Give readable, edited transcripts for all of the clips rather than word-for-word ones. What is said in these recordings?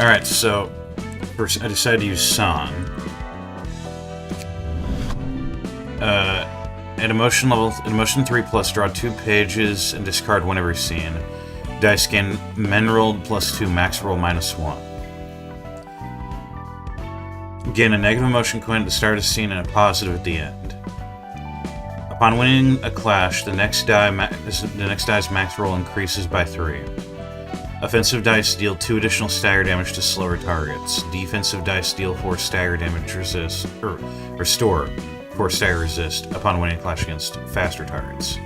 Alright, so first I decided to use Song. At emotion 3+, draw 2 pages and discard one every scene. Dice gain men rolled +2, max roll -1. Gain a negative emotion coin at the start of the scene and a positive at the end. Upon winning a clash, the next die's max roll increases by 3. Offensive dice deal 2 additional stagger damage to slower targets. Defensive dice deal 4 stagger damage restore 4 stagger resist upon winning a clash against faster targets.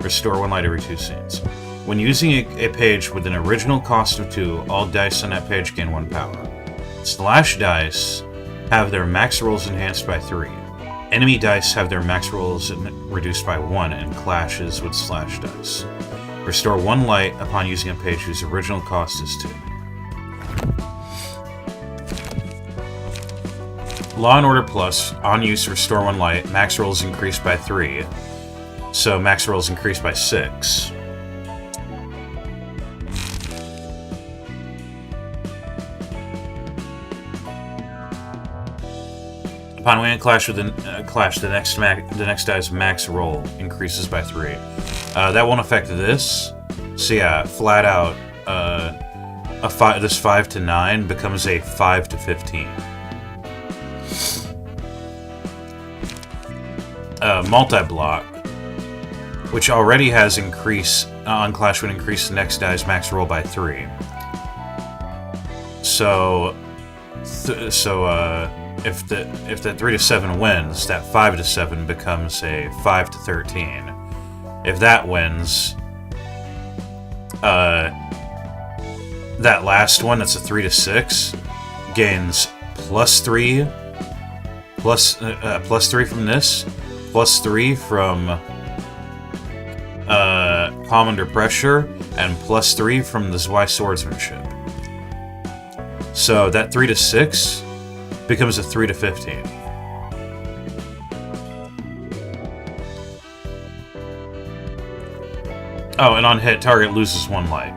Restore 1 light every 2 scenes. When using a page with an original cost of 2, all dice on that page gain 1 power. Slash dice have their max rolls enhanced by 3. Enemy dice have their max rolls reduced by 1 and clashes with slash dice. Restore 1 light upon using a page whose original cost is 2. Law & Order Plus, on use, restore 1 light, max rolls increased by 3, so max rolls increased by 6. Upon winning a clash with the next die's max roll increases by 3. That won't affect this. So yeah, flat out, this 5 to 9 becomes a 5 to 15. Multi-block, which already has increase on clash would increase the next die's max roll by 3. So if the 3 to 7 wins, that 5 to 7 becomes a 5 to 13. If that wins, that last one, that's a 3 to 6, gains +3, +3 from this, +3 from Calm Under Pressure, and +3 from the Zwei Swordsmanship. So that 3 to 6 becomes a 3 to 15. Oh, and on hit, target loses 1 light.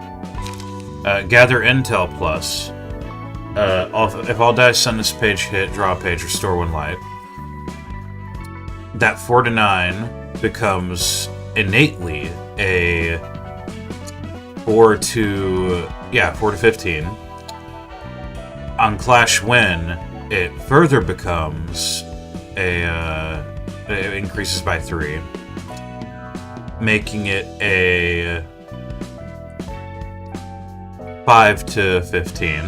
Gather Intel Plus. If all dice on this page hit, draw a page, restore 1 light. That 4 to 9 becomes innately a 4 to 15. On Clash Win, it further becomes it increases by 3, making it a 5 to 15.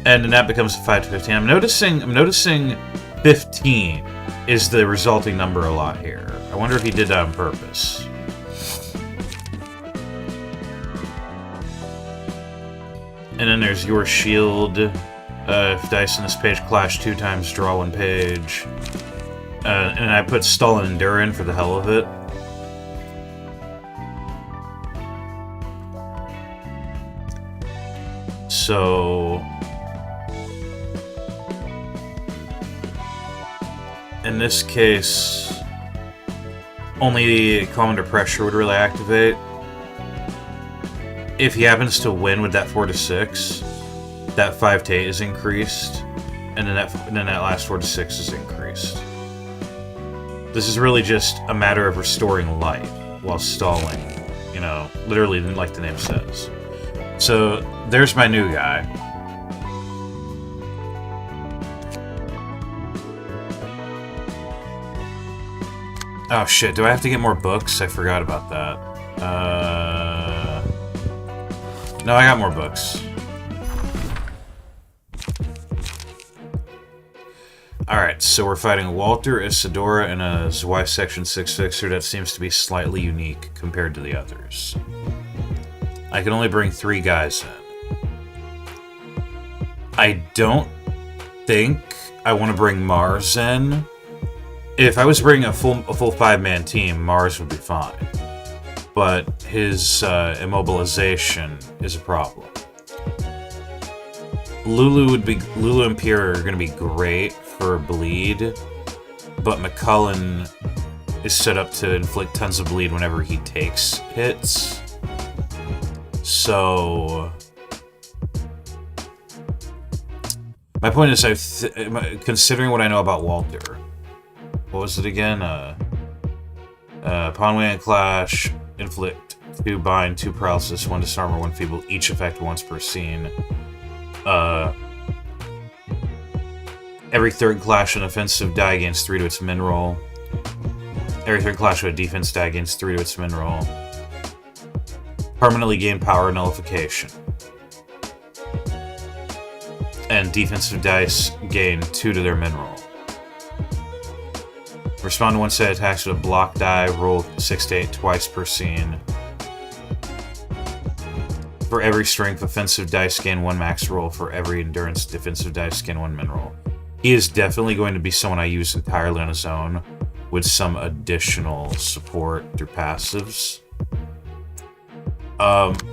And then that becomes a 5 to 15. I'm noticing 15 is the resulting number a lot here. I wonder if he did that on purpose. And then there's Your Shield. If dice on this page clash 2 times, draw 1 page. And I put Stall and Endure in for the hell of it. So in this case, only Calm Under Pressure would really activate. If he happens to win with that 4 to 6, that 5 to 8 is increased, and then that last 4 to 6 is increased. This is really just a matter of restoring light while stalling, you know, literally like the name says. So there's my new guy. Oh shit, do I have to get more books? I forgot about that. No, I got more books. Alright, so we're fighting Walter, Isadora, and a Zwei Section 6 Fixer that seems to be slightly unique compared to the others. I can only bring 3 guys in. I don't think I want to bring Mars in. If I was bringing a full 5-man team, Mars would be fine. But his immobilization is a problem. Lulu and Pierre are going to be great for bleed, but McCullen is set up to inflict tons of bleed whenever he takes hits. So my point is, considering what I know about Walter, what was it again? Upon winning a clash, inflict 2 bind, 2 paralysis, 1 disarm, or 1 feeble, each effect once per scene. Every third clash, an offensive die gains 3 to its min roll. Every third clash with a defense die gains 3 to its min roll. Permanently gain power nullification. And defensive dice gain 2 to their min roll. Respond to 1 set attacks with a block die, roll 6 to 8 twice per scene. For every strength, offensive dice gain 1 max roll. For every endurance, defensive dice gain 1 min roll. He is definitely going to be someone I use entirely on his own, with some additional support through passives.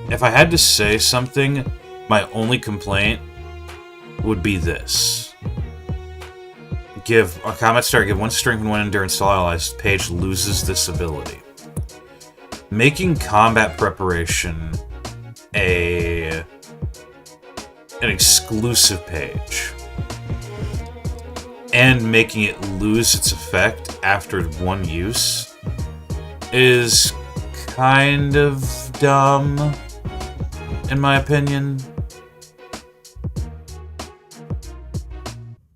If I had to say something, my only complaint would be this. Give a combat start, give 1 strength and 1 endurance to all allies. Page loses this ability. Making combat preparation an exclusive page and making it lose its effect after 1 use is kind of dumb, in my opinion.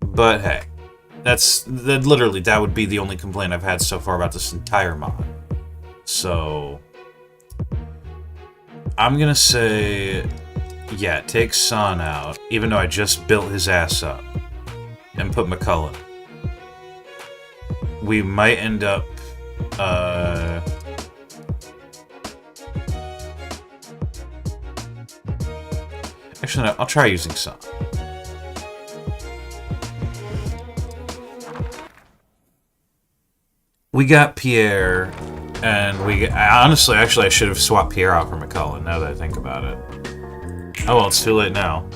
But hey, literally, that would be the only complaint I've had so far about this entire mod. So I'm gonna say, yeah, take Son out, even though I just built his ass up, and put McCullen. We might end up, actually, no, I'll try using Son. We got Pierre, and honestly, actually, I should have swapped Pierre out for McCullen, now that I think about it. Oh well, it's too late now.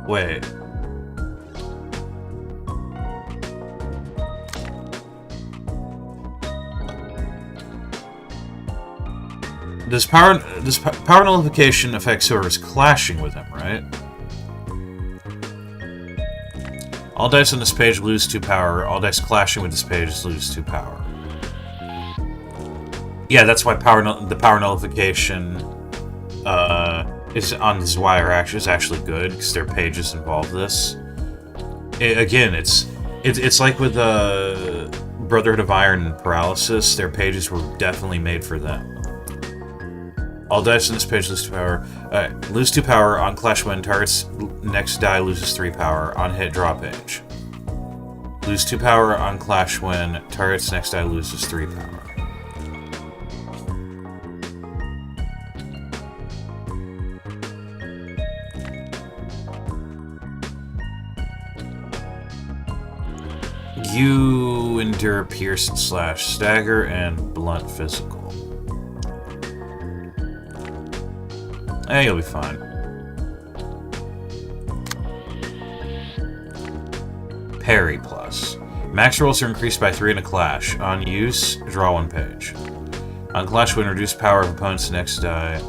Wait. Does power nullification affect whoever's clashing with him, right? All dice on this page lose 2 power. All dice clashing with this page lose 2 power. Yeah, that's why the power nullification is on this wire is actually good, because their pages involve this. Again, it's like with Brotherhood of Iron and Paralysis. Their pages were definitely made for them. All dice on this page lose 2 power. Lose 2 power on clash when target's next die loses 3 power. On hit, draw page. Lose 2 power on clash when target's next die loses 3 power. You endure pierce / stagger and blunt physical. Eh, you'll be fine. Parry plus. Max rolls are increased by 3 in a clash. On use, draw 1 page. On clash, when reduce power of opponent's next die.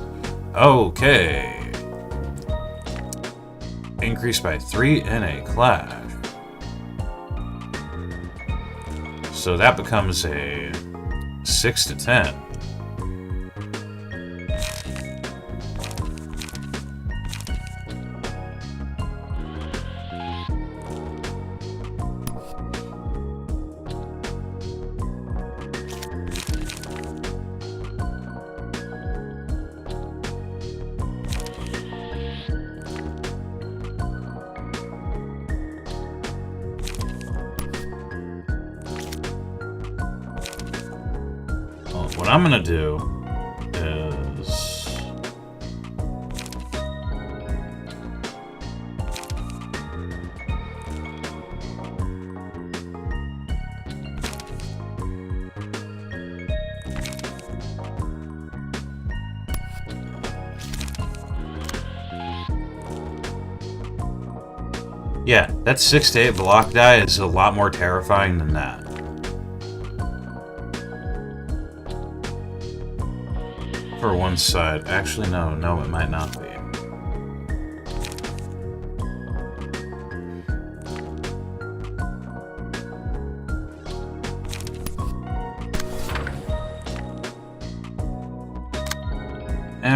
Okay. Increased by 3 in a clash. So that becomes a 6 to 10. What I'm gonna do is Yeah, that 6 to 8 block die is a lot more terrifying than that. For one side. Actually, no, it might not be.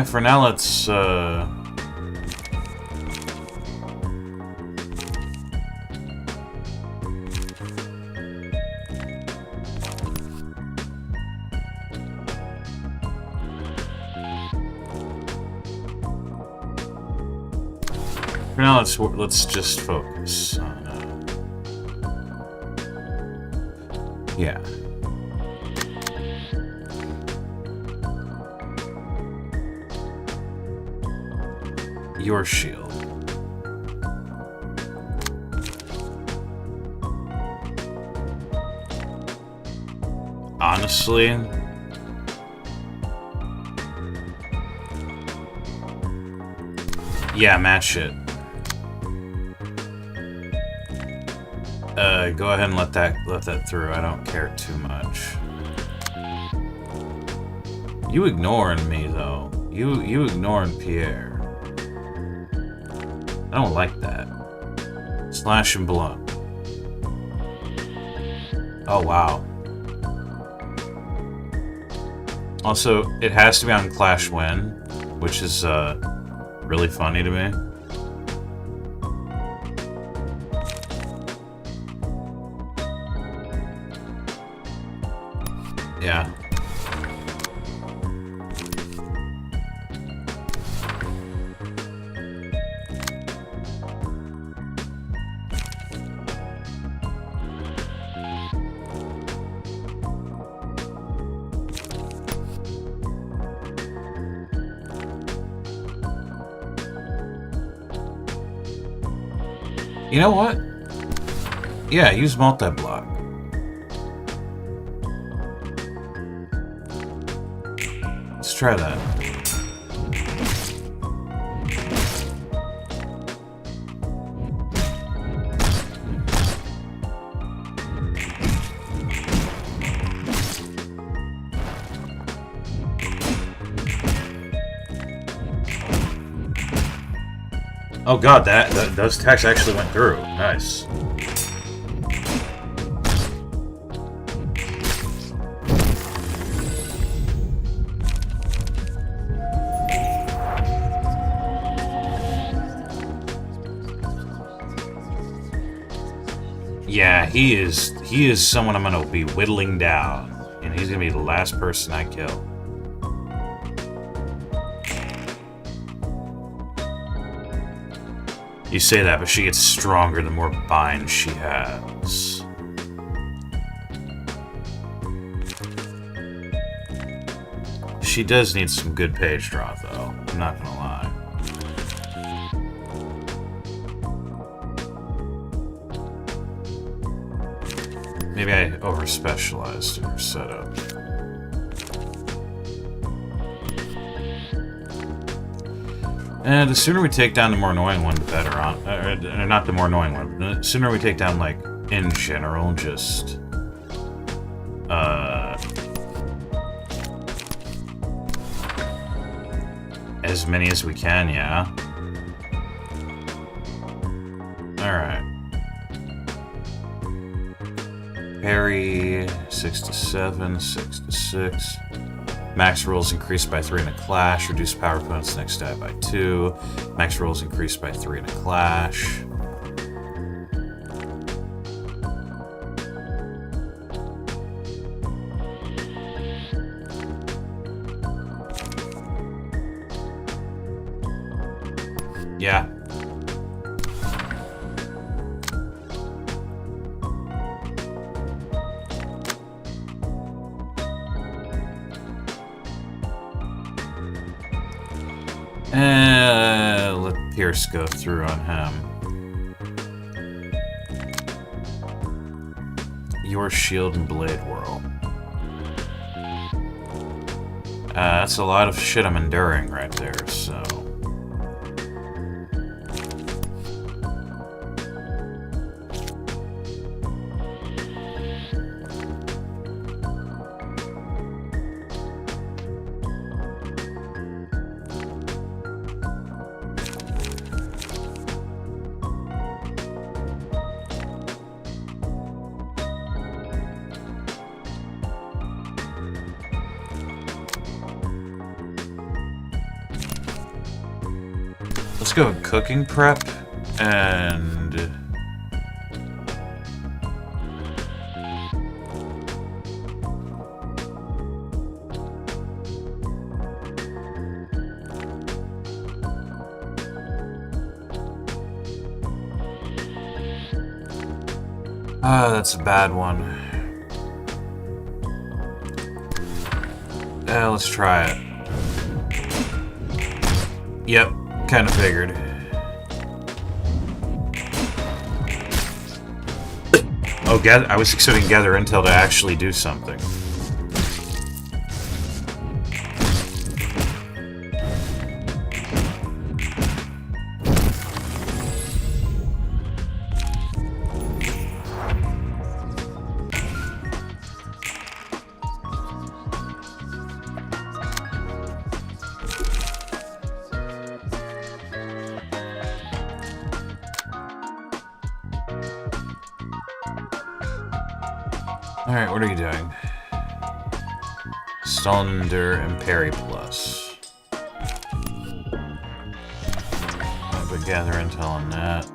For now, let's, For now, let's just focus on, yeah. Your shield. Honestly, yeah, match it. Go ahead and let that through. I don't care too much. You ignoring me though. You ignoring Pierre. I don't like that. Slash and blood. Oh wow. Also, it has to be on Clash Win, which is really funny to me. Yeah. You know what? Yeah, use multi-block. Let's try that. Oh god, those attacks actually went through. Nice. Yeah, he is someone I'm gonna be whittling down, and he's gonna be the last person I kill. You say that, but she gets stronger the more binds she has. She does need some good page draw, though. I'm not gonna lie. Maybe I over-specialized in her setup. And the sooner we take down the more annoying one, the better. Not the more annoying one. The sooner we take down, like, in general, just... as many as we can, yeah. Alright. Parry, 6 to 7, 6 to 6. Max rolls increased by 3 in a clash. Reduce power opponent's next die by 2. Max rolls increased by 3 in a clash. Yeah. Let Pierce go through on him. Your shield and blade whirl. That's a lot of shit I'm enduring right there, so... Let's go with cooking prep and... Ah, that's a bad one. Let's try it. Yep, kind of figured. Oh, I was expecting gather intel to actually do something. Alright, what are you doing? Stolander and Parry Plus. But gather intel on that.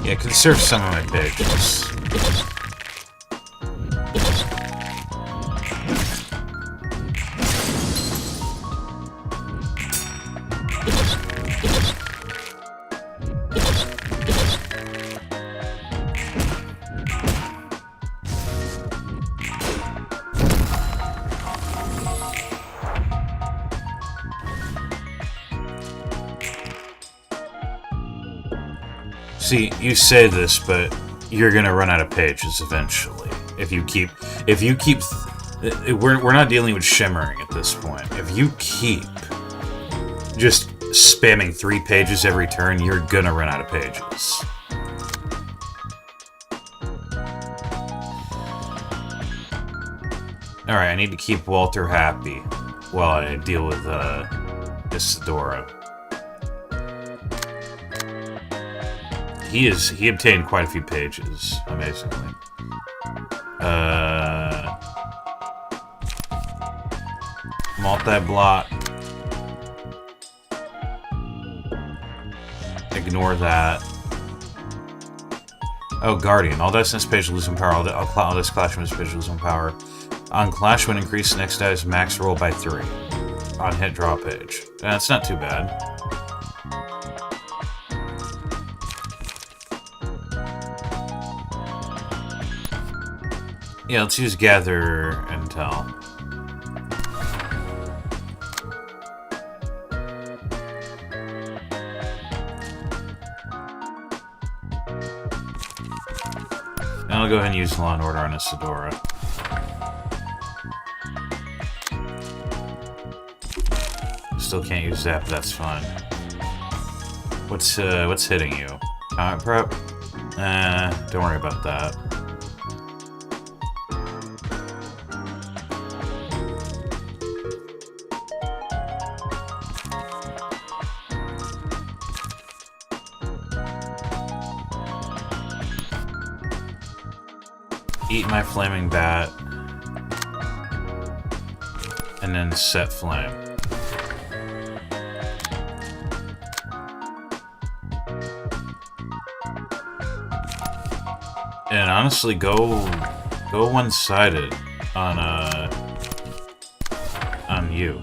Yeah, conserve some of my pages. See, you say this, but you're gonna run out of pages eventually. If you keep, we're not dealing with shimmering at this point. If you keep just spamming 3 pages every turn, you're gonna run out of pages. Alright, I need to keep Walter happy while I deal with, Isadora. He obtained quite a few pages, amazingly. Multi-block. Ignore that. Oh, Guardian. All dice on this page lose 1 power. All dice clash on this page lose 1 power. On clash, when increased, the next dice max roll by 3. On hit, draw page. That's not too bad. Yeah, let's use gather intel. And I'll go ahead and use Law and Order on Isadora. Still can't use that, but that's fine. What's hitting you? Comment prep? Don't worry about that. Eat my flaming bat, and then set flame. And honestly, go one-sided on you.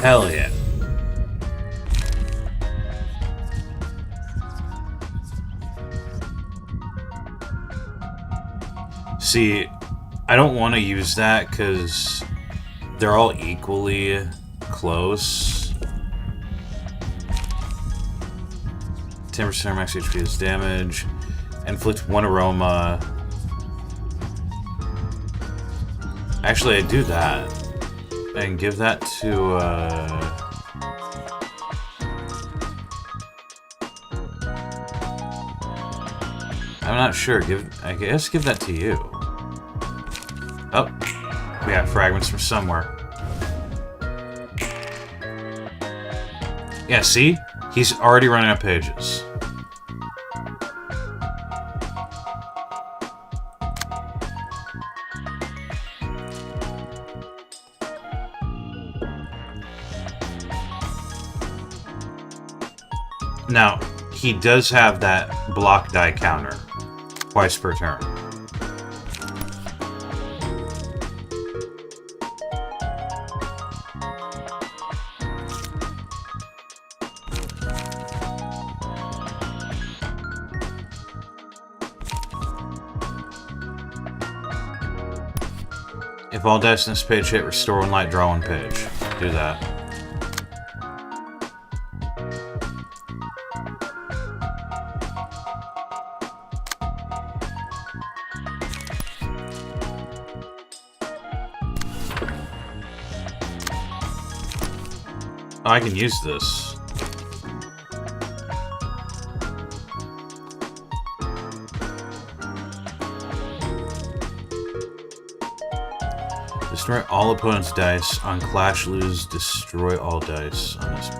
Hell yeah. See, I don't want to use that because they're all equally close. 10% max HP is damage. Inflict 1 aroma. Actually, I do that. And give that to, I'm not sure. I guess give that to you. Oh. We got fragments from somewhere. Yeah, see? He's already running out of pages. Now, he does have that block die counter twice per turn. If all dice in this page hit, restore 1 light, draw 1 page. Do that. Oh, I can use this. Destroy all opponents' dice. On Clash, lose, destroy all dice on this page.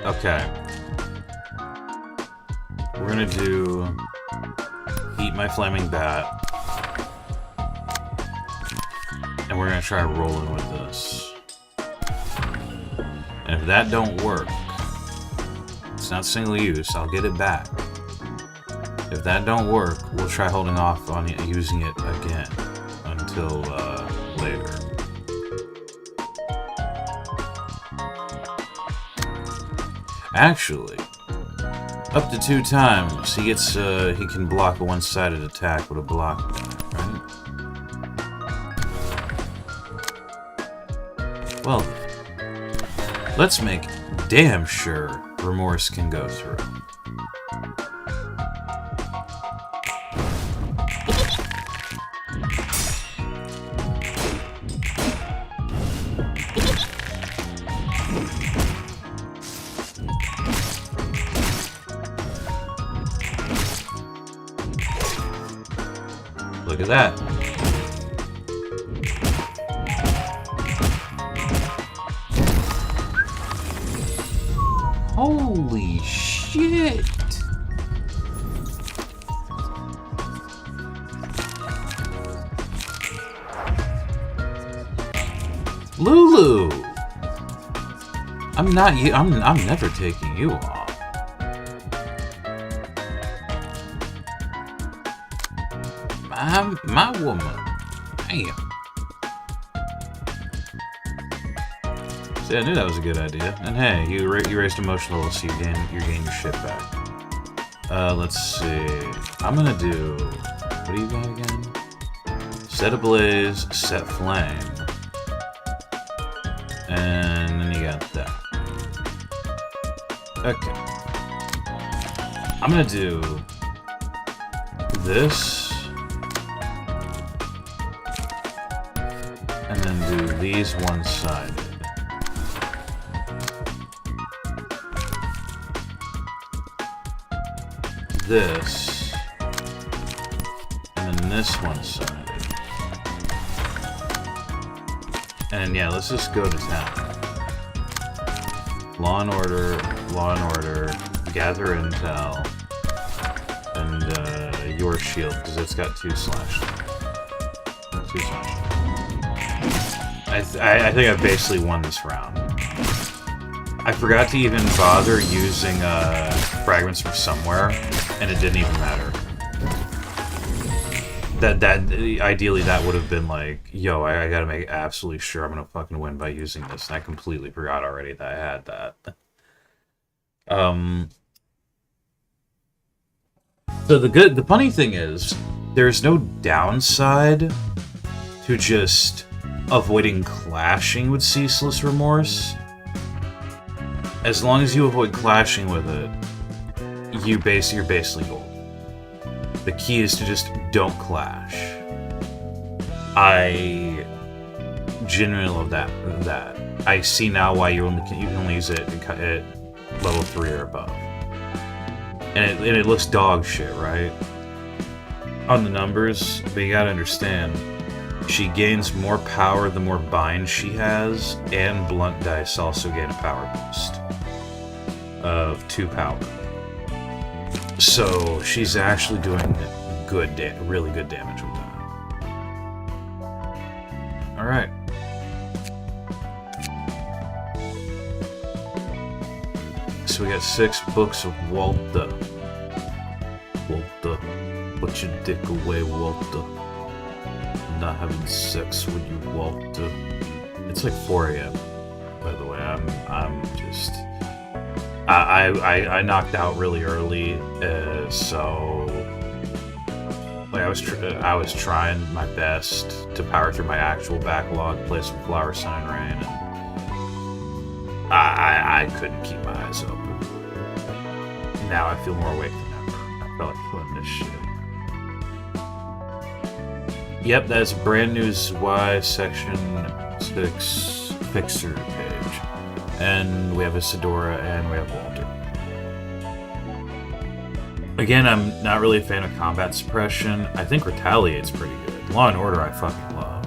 Okay. We're gonna do Eat My Flaming Bat. And we're gonna try rolling with this. And if that don't work, it's not single use, I'll get it back. If that don't work, we'll try holding off on using it again until later. Actually, up to 2 times, he gets he can block a one-sided attack with a block die, right? Well, let's make damn sure Remorse can go through. Look at that. Holy shit! Lulu! I'm never taking you off. My woman. Damn. See, I knew that was a good idea. And hey, you raised emotional level, so you gain your shit back. Let's see. I'm gonna do. What do you got again? Set ablaze, set flame, and then you got that. Okay. I'm gonna do this. And then do these one-sided. This. And then this one-sided. And yeah, let's just go to town. Law and Order, gather intel, and your shield, because it's got 2 slash. 2 slash. I think I basically won this round. I forgot to even bother using fragments from somewhere, and it didn't even matter. Ideally that would have been like, yo, I gotta make absolutely sure I'm gonna fucking win by using this, and I completely forgot already that I had that. So the funny thing is, there's no downside to just avoiding clashing with Ceaseless Remorse. As long as you avoid clashing with it, you're basically gold. The key is to just don't clash. I genuinely love that. I see now why you can only use it at level 3 or above. And it looks dog shit, right? On the numbers, but you gotta understand, she gains more power the more bind she has, and blunt dice also gain a power boost of 2 power. So she's actually doing really good damage with that. Alright. So we got 6 books of Walter. Walter, put your dick away, Walter. I'm not having sex with you, Walter. It's like 4 a.m. by the way. I'm just... I knocked out really early, so like I was trying my best to power through my actual backlog, play some Flower, Sun, and Rain, and I couldn't keep my eyes open. Now I feel more awake than ever. I felt like putting this shit. Yep, that's brand new Y section 6 fixer page. And we have a Isadora, and we have Walter. Again, I'm not really a fan of combat suppression. I think Retaliate's pretty good. Law and Order I fucking love.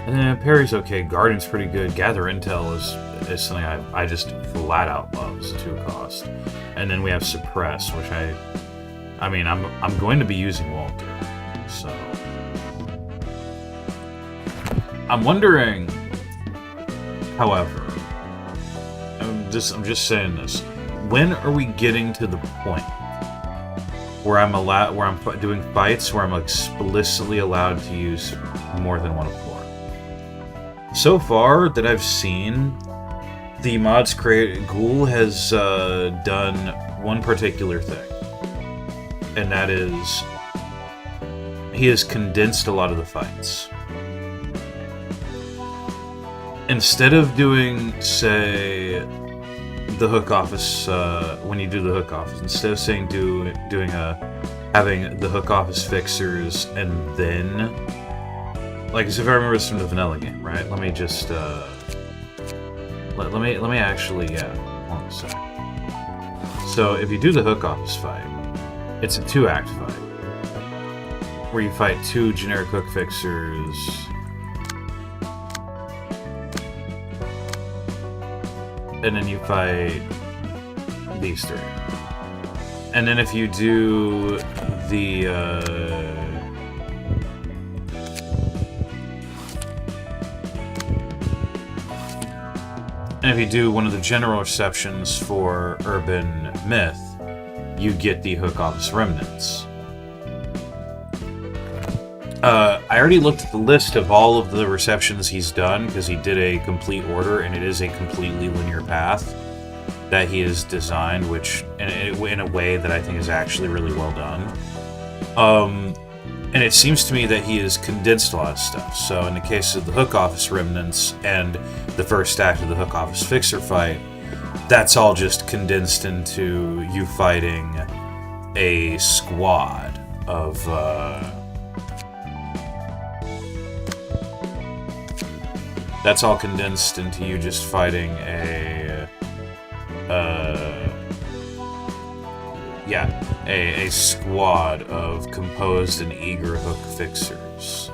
And then Parry's okay. Guardian's pretty good. Gather Intel is something I just flat out love as a 2 cost. And then we have Suppress, which I mean, I'm going to be using Walter. So I'm wondering, however, I'm just saying this. When are we getting to the point where I'm doing fights where I'm explicitly allowed to use more than one of 4? So far that I've seen, the mods Ghoul has done one particular thing, and that is he has condensed a lot of the fights. Instead of doing, say, the hook office, when you do the hook office, instead of saying having the hook office fixers and then, like, as if I remember this from the vanilla game, right? Let me just let me actually, yeah, hold on a sec. So if you do the hook office fight, it's a 2-act fight where you fight 2 generic hook fixers. And then you fight these 3. And then if you do the and if you do one of the general receptions for Urban Myth, you get the hook office remnants. I already looked at the list of all of the receptions he's done, because he did a complete order, and it is a completely linear path that he has designed, which in a way that I think is actually really well done. And it seems to me that he has condensed a lot of stuff. So in the case of the hook office remnants and the first act of the hook office fixer fight, that's all just condensed into you fighting a squad of that's all condensed into you just fighting a squad of composed and eager hook fixers.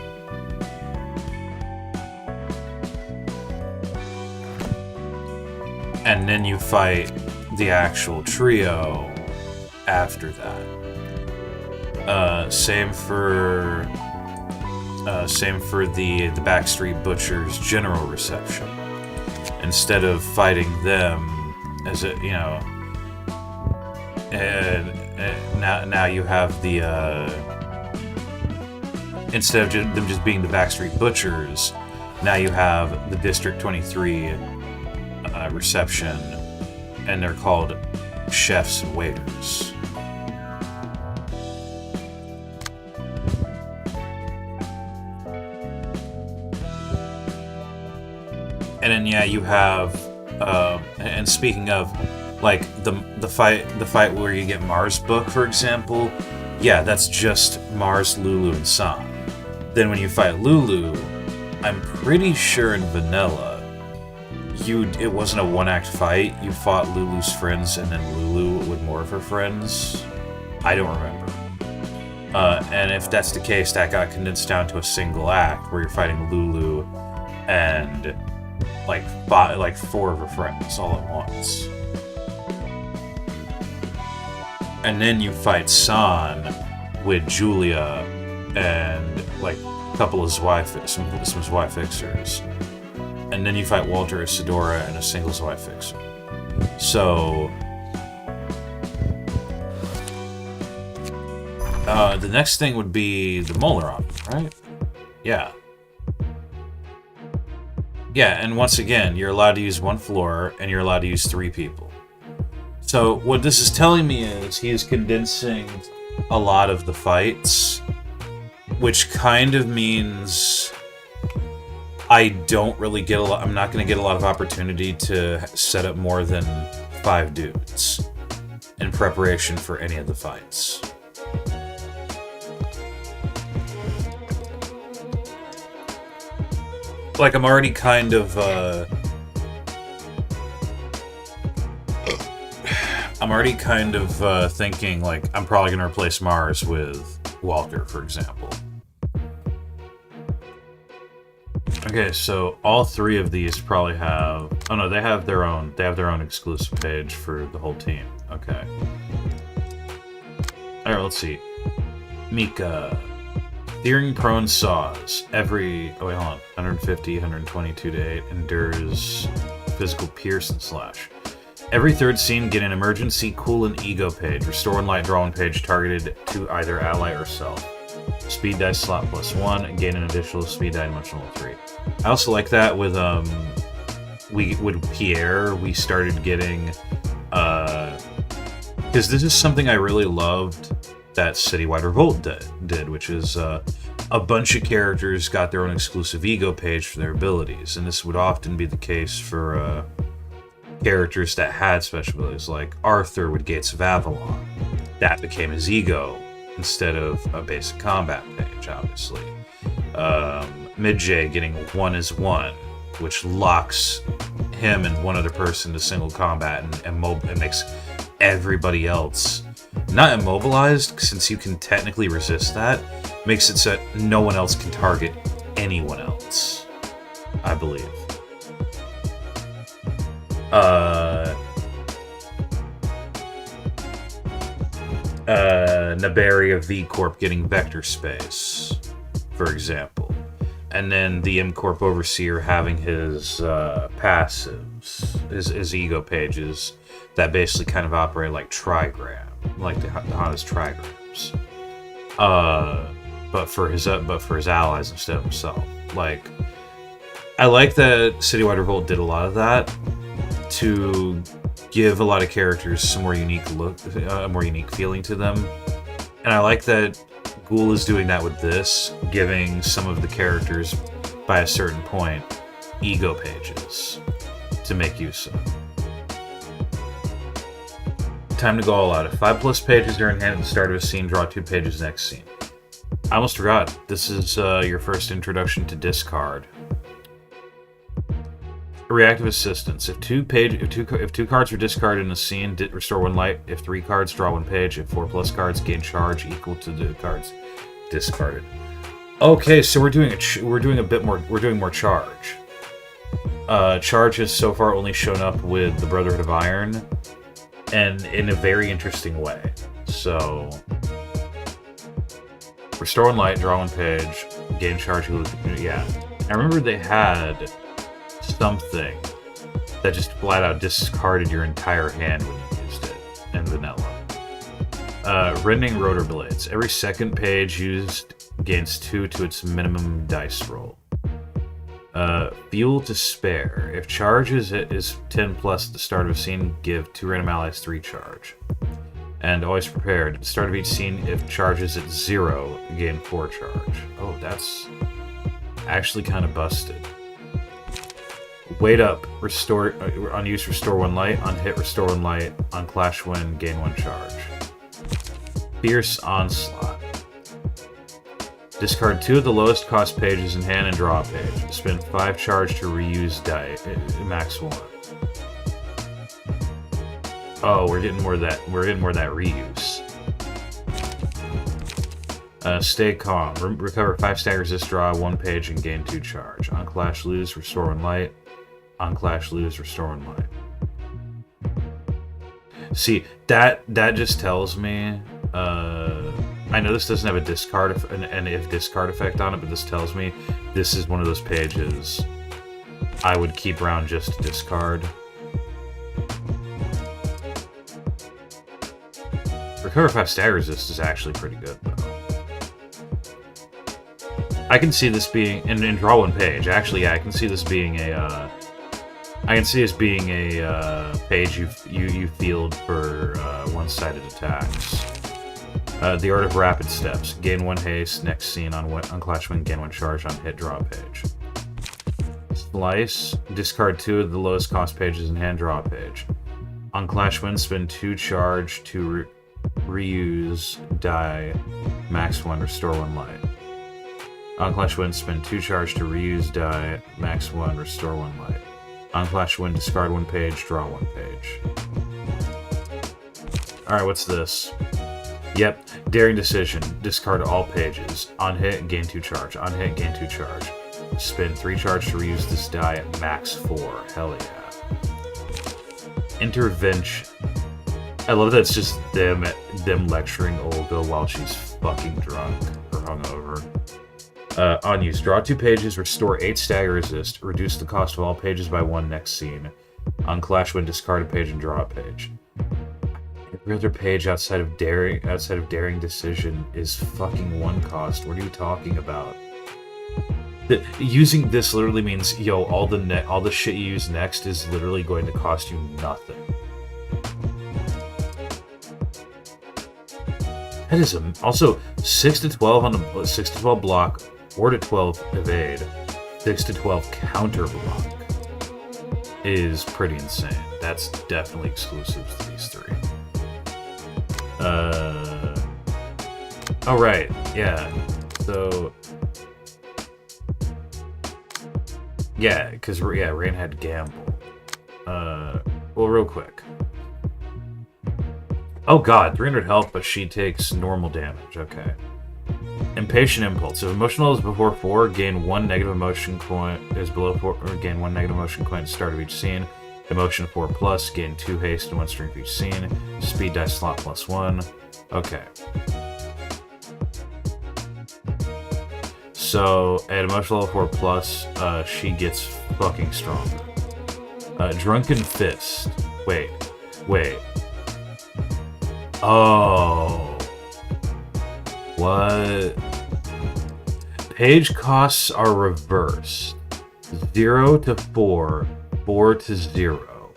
And then you fight the actual trio after that. Same for the Backstreet Butchers general reception. instead of fighting them as a, you know, and now you have the instead of them just being the backstreet butchers, now you have the District 23 reception, and they're called chefs and waiters. And then yeah, you have and speaking of like the fight where you get Mars Book, for example, yeah, that's just Mars, Lulu, and San. Then when you fight Lulu, I'm pretty sure in vanilla, it wasn't a one-act fight. You fought Lulu's friends and then Lulu with more of her friends. I don't remember. And if that's the case, that got condensed down to a single act where you're fighting Lulu and like 4 of her friends all at once. And then you fight San with Julia and like a couple of some Zwei Fixers. And then you fight Walter Isadora and a single Zwei Fixer. So the next thing would be the Molaron, right? Yeah. Yeah, and once again, you're allowed to use 1 floor, and you're allowed to use 3 people. So what this is telling me is he is condensing a lot of the fights, which kind of means I don't really get a lot. I'm not going to get a lot of opportunity to set up more than 5 dudes in preparation for any of the fights. Like, I'm already kind of, thinking, like, I'm probably going to replace Mars with Walter, for example. Okay, so all 3 of these probably have... Oh no, they have their own exclusive page for the whole team. Okay. Alright, let's see. Mika... Steering prone saws. Every... Oh wait, hold on. 150, 122 to 8. Endures physical pierce and slash. Every 3rd scene, get an emergency cool and ego page. Restore and light draw one page targeted to either ally or self. Speed dice slot +1. Gain an additional speed die dimensional 3. I also like that with with Pierre, we started getting... Because this is something I really loved that Citywide Revolt did, which is a bunch of characters got their own exclusive ego page for their abilities, and this would often be the case for characters that had special abilities, like Arthur with Gates of Avalon. That became his ego instead of a basic combat page, obviously. Midjay getting 1 is 1, which locks him and one other person to single combat and makes everybody else not immobilized, since you can technically resist that, makes it so that no one else can target anyone else, I believe. Nabaria V Corp getting vector space, for example. And then the M Corp Overseer having his passives, his ego pages that basically kind of operate like trigram, like the Honda's trigrams. But for his allies instead of himself. Like, I like that Citywide Revolt did a lot of that to give a lot of characters some more unique look, a more unique feeling to them. And I like that Ghoul is doing that with this, giving some of the characters, by a certain point, ego pages to make use of. Time to go all out. If 5+ pages are in hand at the start of a scene, draw 2 pages next scene. I almost forgot. This is your first introduction to discard. Reactive assistance. If two cards are discarded in a scene, restore 1 light. If 3 cards, draw 1 page. If 4+ cards, gain charge equal to the cards discarded. Okay, so we're doing more charge. Charge has so far only shown up with the Brotherhood of Iron, and in a very interesting way. So, restore 1 light, draw 1 page, gain charge equal to... Yeah. I remember they had something that just flat out discarded your entire hand when you used it in vanilla. Rending rotor blades. Every second page used gains 2 to its minimum dice roll. Fuel to spare. If charge is 10 plus at the start of a scene, give 2 random allies 3 charge. And always prepared. At the start of each scene, if charge is at 0, gain 4 charge. Oh, that's actually kind of busted. Wait up. Restore on use, restore 1 light. On hit, restore 1 light. On clash win, gain 1 charge. Fierce Onslaught. Discard 2 of the lowest cost pages in hand and draw a page. Spend 5 charge to reuse die. Max 1. Oh, we're getting more of that. We're getting more of that reuse. Stay calm. Recover 5 stagger resist. Draw 1 page and gain 2 charge. On clash lose, restore 1 light. On clash lose, restore 1 light. See, that just tells me. I know this doesn't have a discard an if discard effect on it, but this tells me this is one of those pages I would keep around just to discard. Recover 5 stagger resist is actually pretty good, though. I can see this being and draw 1 page. Actually, yeah, I can see this being a. I can see this being a page you field for one-sided attacks. The Art of Rapid Steps. Gain 1 haste. Next scene on clash win. Gain 1 charge on hit. Draw a page. Slice. Discard 2 of the lowest cost pages in hand. Draw a page. On clash win, spend 2 charge to reuse die. Max 1. Restore 1 light. On clash win, spend 2 charge to reuse die. Max 1. Restore 1 light. On clash win, discard 1 page. Draw 1 page. All right, what's this? Yep, Daring Decision. Discard all pages. On hit, gain 2 charge. On hit, gain 2 charge. Spend 3 charge to reuse this die at max 4. Hell yeah. Intervention. I love that it's just them lecturing Olga while she's fucking drunk or hungover. On use, draw 2 pages, restore 8 stagger resist, reduce the cost of all pages by 1 next scene. On clash win, discard a page and draw a page. Every other page outside of Daring Decision is fucking 1 cost. What are you talking about? Using this literally means, yo, all the shit you use next is literally going to cost you nothing. That is also 6 to 12 on the 6 to 12 block, 4 to 12 evade, 6 to 12 counter block is pretty insane. That's definitely exclusive to these 3. Oh right, yeah. So yeah, because Rain had Gamble. Well, real quick. Oh god, 300 health, but she takes normal damage. Okay. Impatient Impulse. If emotional level is before 4, gain 1 negative emotion coin. Is below 4, or gain 1 negative emotion coin at the start of each scene. Emotion 4 plus, gain 2 haste and 1 strength each scene. Speed dice slot plus 1. Okay. So at emotional level 4 plus, she gets fucking stronger. Drunken Fist. Wait. Oh. What? Page costs are reversed. 0 to 4, 4 to 0.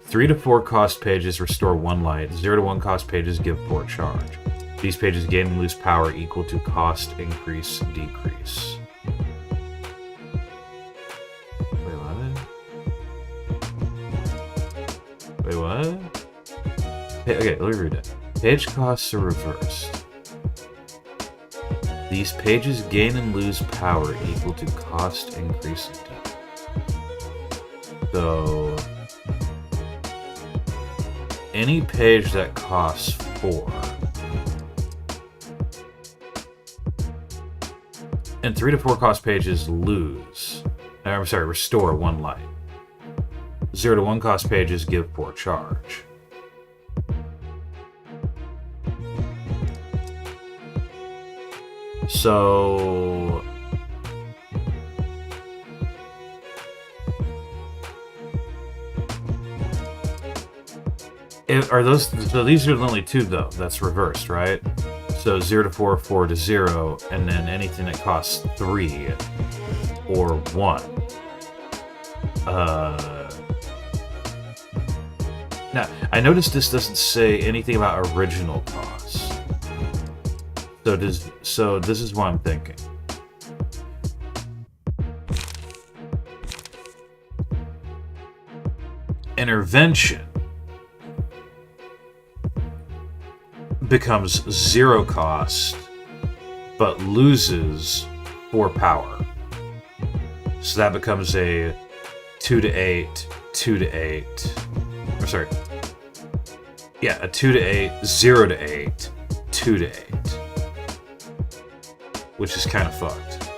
3 to 4 cost pages restore 1 light. 0 to 1 cost pages give 4 charge. These pages gain and lose power equal to cost increase, decrease. Wait, what? Hey, okay, let me read it. Page costs are reversed. These pages gain and lose power equal to cost increase. So any page that costs 4 and 3 to 4 cost pages restore 1 light. 0 to 1 cost pages give 4 charge. So Are those, so these are the only two though, that's reversed, right? So 0 to 4, 4 to 0, and then anything that costs 3 or 1. Now, I noticed this doesn't say anything about original costs. So this is what I'm thinking. Intervention becomes 0 cost, but loses 4 power. So that becomes a 2 to 8, 2 to 8. Or sorry. Yeah, a 2 to 8, 0 to 8, 2 to 8. Which is kind of fucked.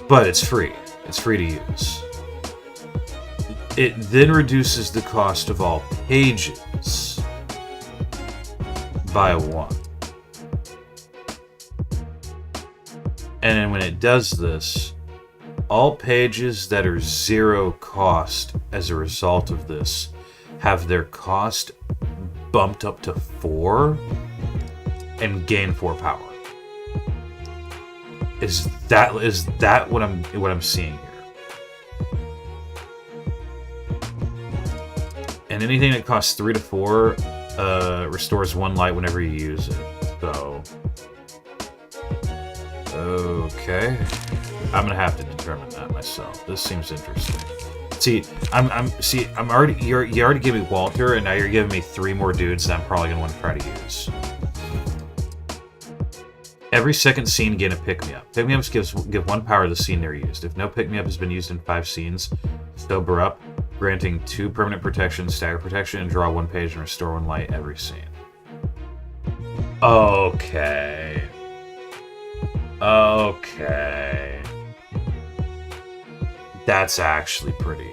But it's free. It's free to use. It then reduces the cost of all pages by 1. And then when it does this, all pages that are 0 cost as a result of this have their cost bumped up to 4 and gain 4 power. Is that what I'm seeing here? And anything that costs 3 to 4 restores 1 light whenever you use it. So, okay, I'm gonna have to determine that myself. This seems interesting. See, I'm already you already gave me Walter, and now you're giving me 3 more dudes that I'm probably gonna want to try to use. Every second scene, gain a pick-me-up. Pick-me-ups give 1 power to the scene they're used. If no pick-me-up has been used in 5 scenes, sober up, granting 2 permanent protection, stagger protection, and draw 1 page and restore 1 light every scene. Okay. Okay. That's actually pretty.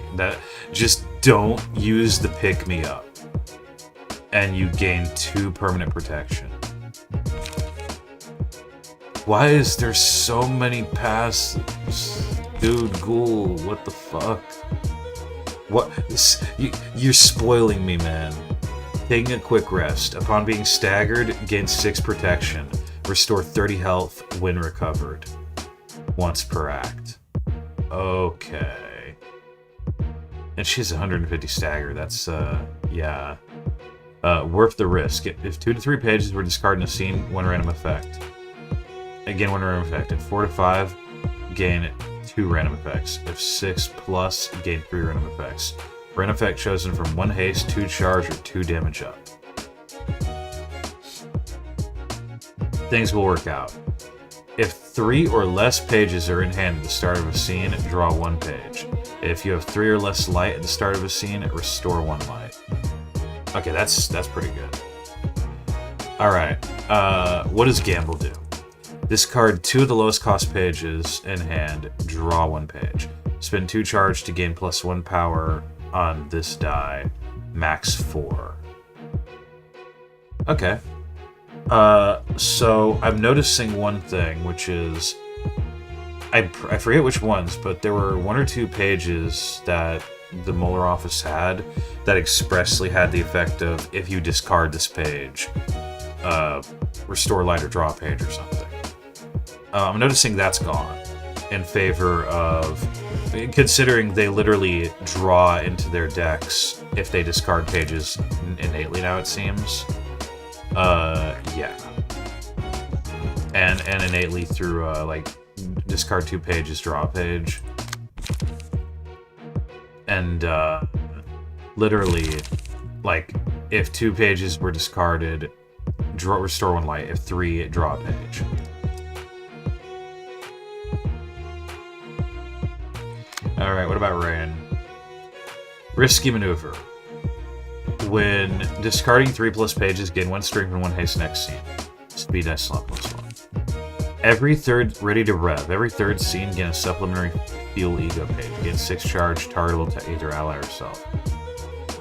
Just don't use the pick-me-up, and you gain 2 permanent protection. Why is there so many passes? Dude, Ghoul, what the fuck? What? You're spoiling me, man. Taking a quick rest. Upon being staggered, gain 6 protection. Restore 30 health when recovered. Once per act. Okay. And she has 150 stagger. That's, yeah. Worth the risk. If 2 to 3 pages were discarded in a scene, 1 random effect. Again, 1 random effect. If 4 to 5, gain 2 random effects. If 6 plus, gain 3 random effects. Random effect chosen from 1 haste, 2 charge, or 2 damage up. Things will work out. If 3 or less pages are in hand at the start of a scene, draw 1 page. If you have 3 or less light at the start of a scene, restore 1 light. Okay, that's pretty good. Alright, what does Gamble do? Discard 2 of the lowest cost pages in hand, draw 1 page. Spend 2 charge to gain +1 power on this die, max 4. Okay. So I'm noticing one thing, which is, I forget which ones, but there were 1 or 2 pages that the Molar office had that expressly had the effect of, if you discard this page, restore light or draw a page or something. I'm noticing that's gone in favor of, considering they literally draw into their decks if they discard pages innately now, it seems. Yeah. And innately through, like, discard 2 pages, draw a page. And, literally, like, if 2 pages were discarded, restore 1 light. If 3, draw a page. Alright, what about Rain? Risky maneuver. When discarding 3 plus pages, gain 1 strength and 1 haste next scene. Speed dice slot +1. Every third scene, gain a supplementary fuel ego page. Gain 6 charge, targetable to either ally or self.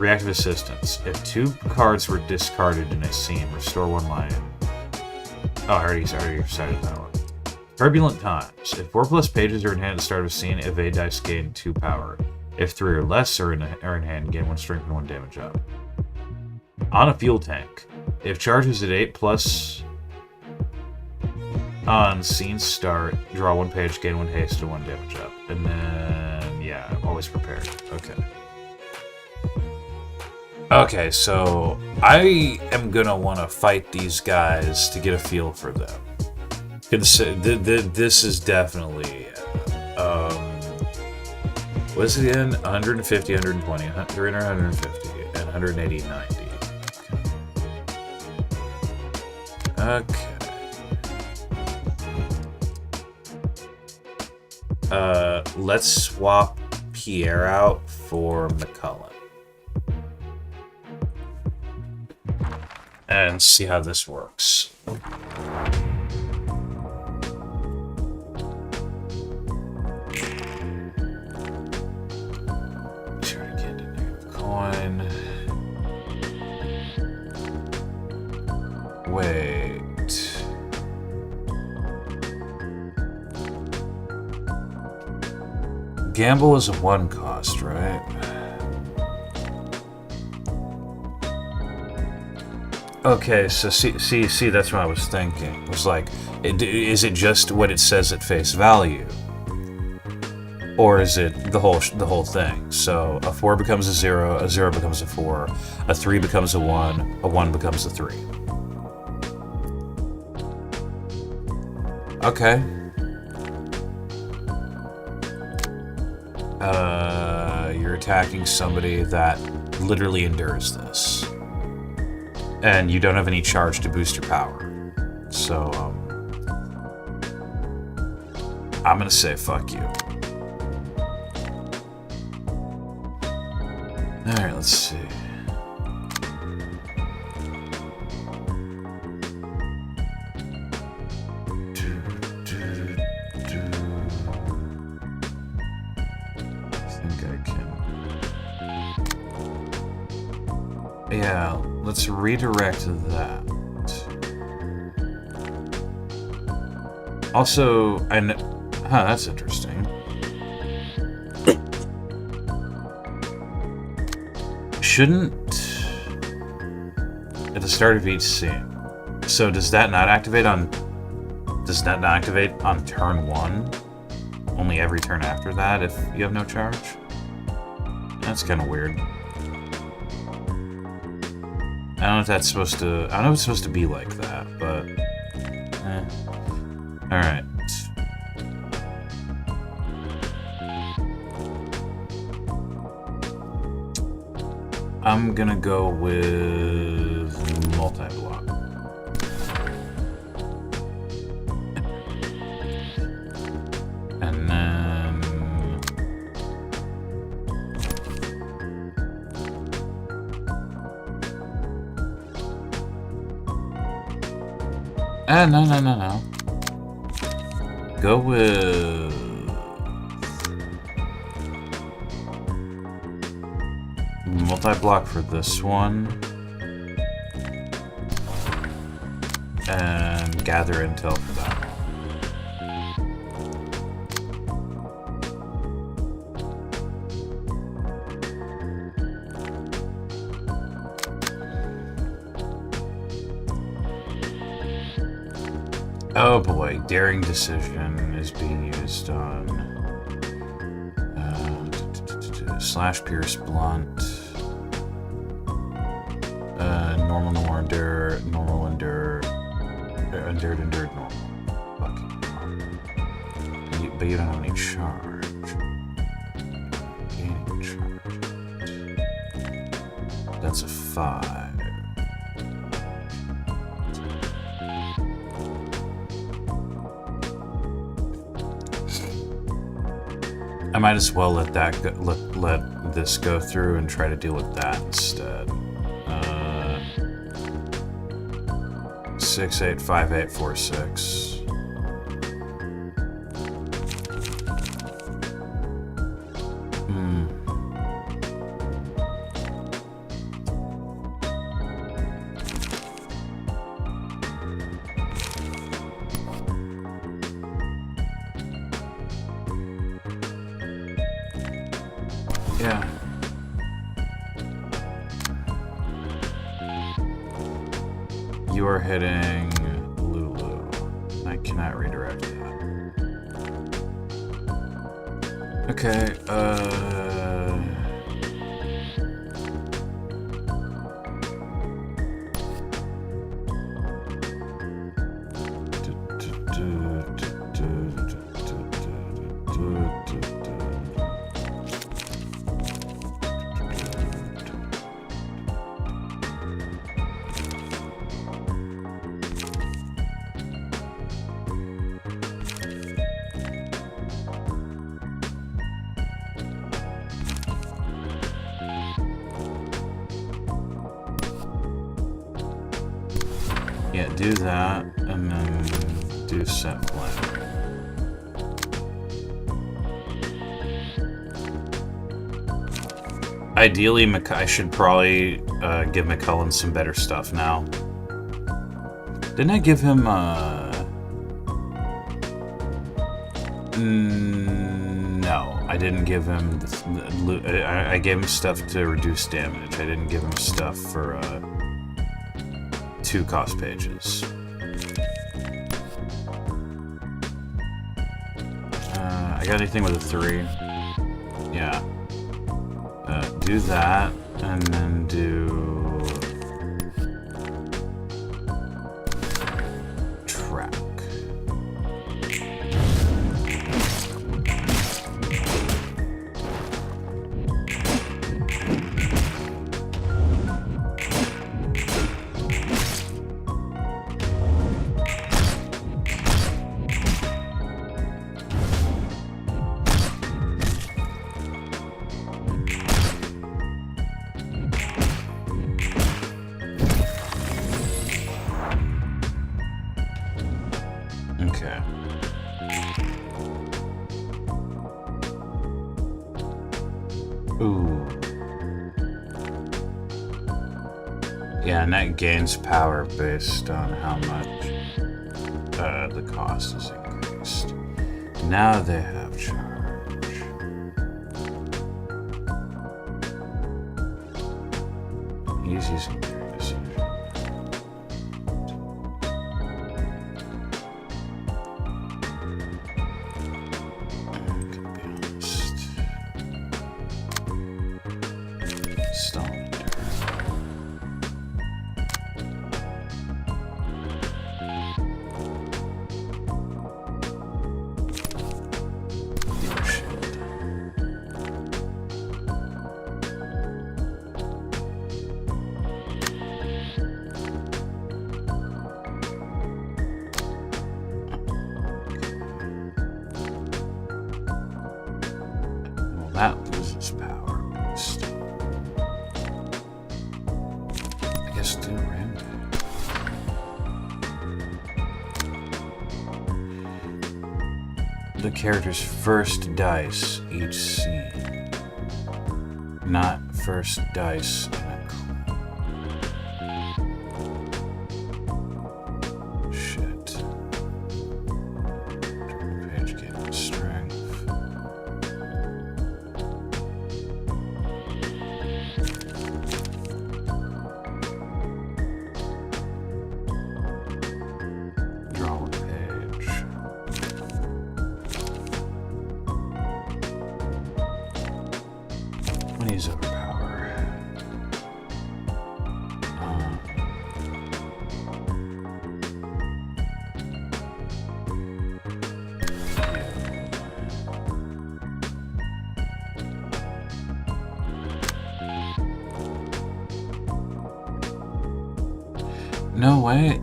Reactive assistance. If 2 cards were discarded in a scene, restore 1 light. Oh, I already decided that one. Turbulent times. If 4 plus pages are in hand at the start of a scene, evade dice gain 2 power. If 3 or less are in hand, gain 1 strength and 1 damage up. On a fuel tank, if charges at 8 plus on scene start, draw 1 page, gain 1 haste and 1 damage up. And then, yeah, always prepared. Okay. Okay, so I am gonna want to fight these guys to get a feel for them. This is definitely... what is it again? 150, 120, 300, 150, and 180, 90. Okay. Let's swap Pierre out for McCullen. And see how this works. Wait. Gamble is a 1 cost, right? Okay, so see, that's what I was thinking. It was like, is it just what it says at face value? Or is it the whole thing? So a 4 becomes a 0 becomes a 4, a 3 becomes a 1 becomes a 3. Okay. You're attacking somebody that literally endures this. And you don't have any charge to boost your power. So, I'm gonna say fuck you. Alright, let's see. Yeah, let's redirect that. Also, that's interesting. Shouldn't at the start of each scene. So does that not activate on turn 1? Only every turn after that if you have no charge? That's kind of weird. I don't know if that's supposed to... I don't know if it's supposed to be like that, but... Alright. I'm gonna go with... multi-block. And then... no. Go with... multi-block for this one. And gather intel for that one. Oh boy, daring decision is being used on slash pierce blunt, normal endure, normal endure, endured normal. But you don't have any charge. Gaining charge. That's a 5. I might as well let that go, let this go through and try to deal with that instead. 6, 8, 5, 8, 4, 6. Yeah. You are hitting Lulu. I cannot redirect that. Okay, yeah, do that, and then do set play. Ideally, I should probably give McCullen some better stuff now. Didn't I give him, no, I didn't give him... I gave him stuff to reduce damage. I didn't give him stuff for, 2 cost pages. I got anything with a 3? Yeah. Do that, and then do... track. Okay. Ooh. Yeah, and that gains power based on how much the cost is increased. Now they have charge. He's using their decision. That loses power boost. I guess do random. The character's first dice each scene, not first dice in a club. Shit. Page gains strength. He's overpowered. No way.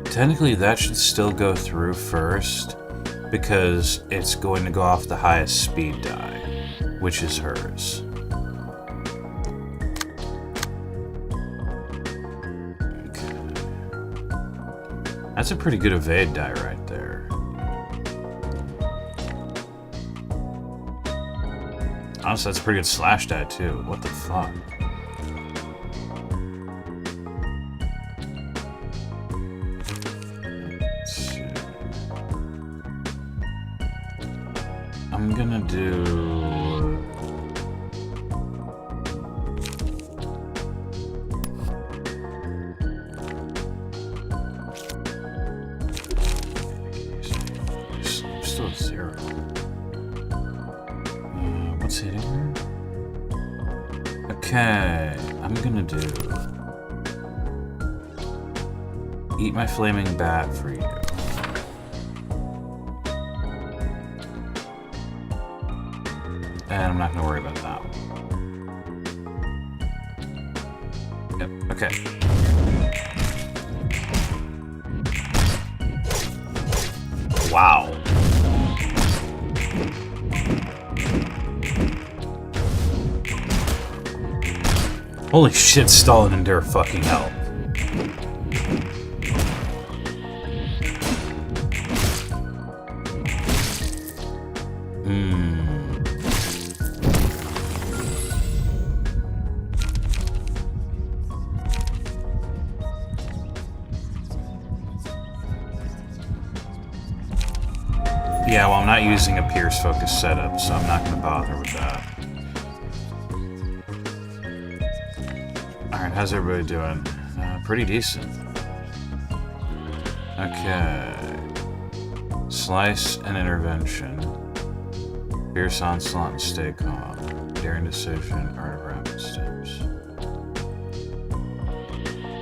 Technically, that should still go through first because it's going to go off the highest speed die, which is hers. That's a pretty good evade die right there. Honestly, that's a pretty good slash die too. What the fuck? Let's see. I'm gonna do... 0. What's hitting her? Okay, I'm gonna do... Eat my flaming bat for you. And I'm not gonna worry about that one. Yep, okay. Wow. Holy shit, Stalin and Dare fucking hell. Yeah, well, I'm not using a Pierce focus setup, so I'm not going to bother with that. Alright, how's everybody doing? Pretty decent. Okay. Slice and intervention. Pierce onslaught and stay calm. Daring decision, art of rapid steps.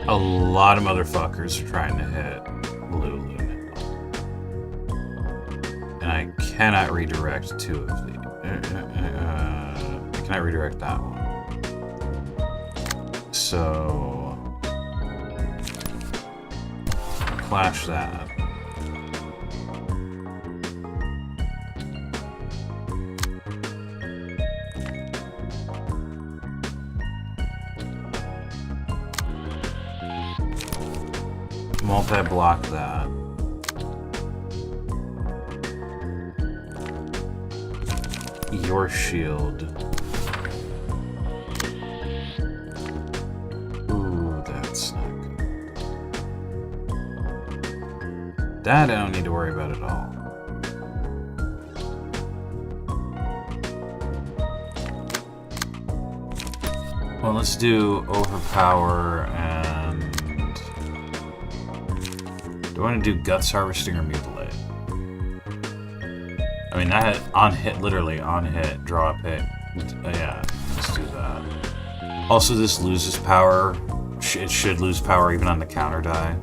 A lot of motherfuckers are trying to hit Lulu. And I cannot redirect 2 of these. I cannot redirect that one. So... Clash that. Multi-block that. Your shield. Ooh, that's not good. That I don't need to worry about at all. Well, let's do overpower and... Do I want to do guts harvesting or mutilate? I mean, that on hit, literally on hit, draw a pick. Yeah, let's do that. Also, this loses power. It should lose power even on the counter die,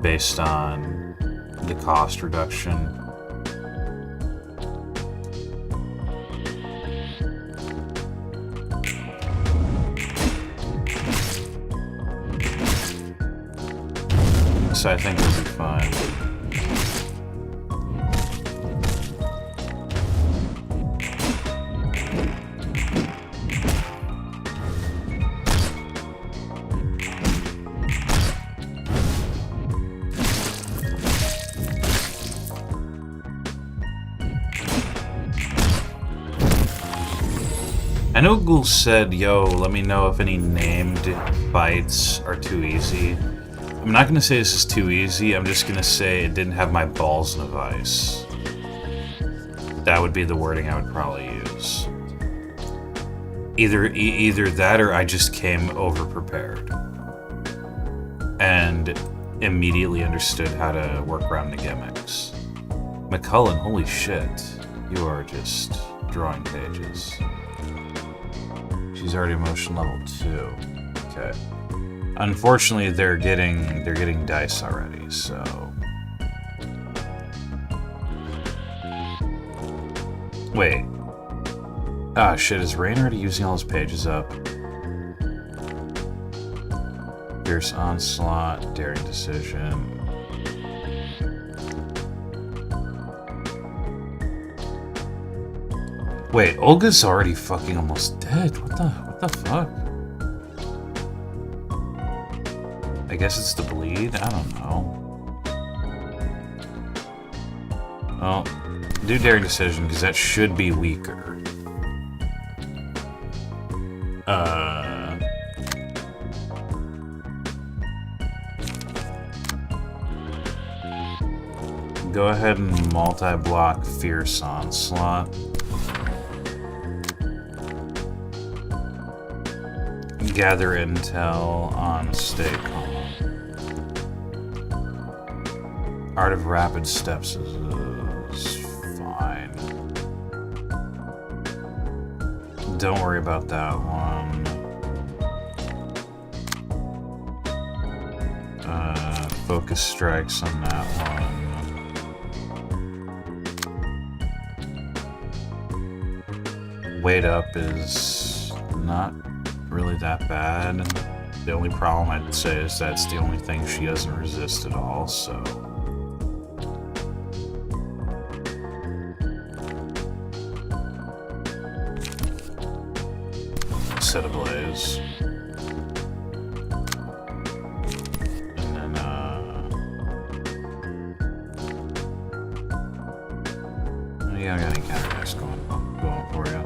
based on the cost reduction. So I think it'll be fine. I know Ghoul said, yo, let me know if any named bites are too easy. I'm not going to say this is too easy, I'm just going to say it didn't have my balls in a vice. That would be the wording I would probably use. Either that or I just came over-prepared. And immediately understood how to work around the gimmicks. McCullen, holy shit. You are just drawing pages. She's already emotion level 2. Okay. Unfortunately, they're getting dice already, so... Wait. Ah, shit, is Rain already using all his pages up? Fierce Onslaught, Daring Decision... Wait, Olga's already fucking almost dead. What the fuck? I guess it's the bleed? I don't know. Well, do Daring Decision, because that should be weaker. Go ahead and multi-block Fierce Onslaught. Gather intel on Stay Calm. Art of Rapid Steps is fine. don't worry about that one. Focus strikes on that one. Weight up is not really that bad. The only problem I'd say is that's the only thing she doesn't resist at all, so... Set ablaze. And then, yeah, I got any counterattacks going for you.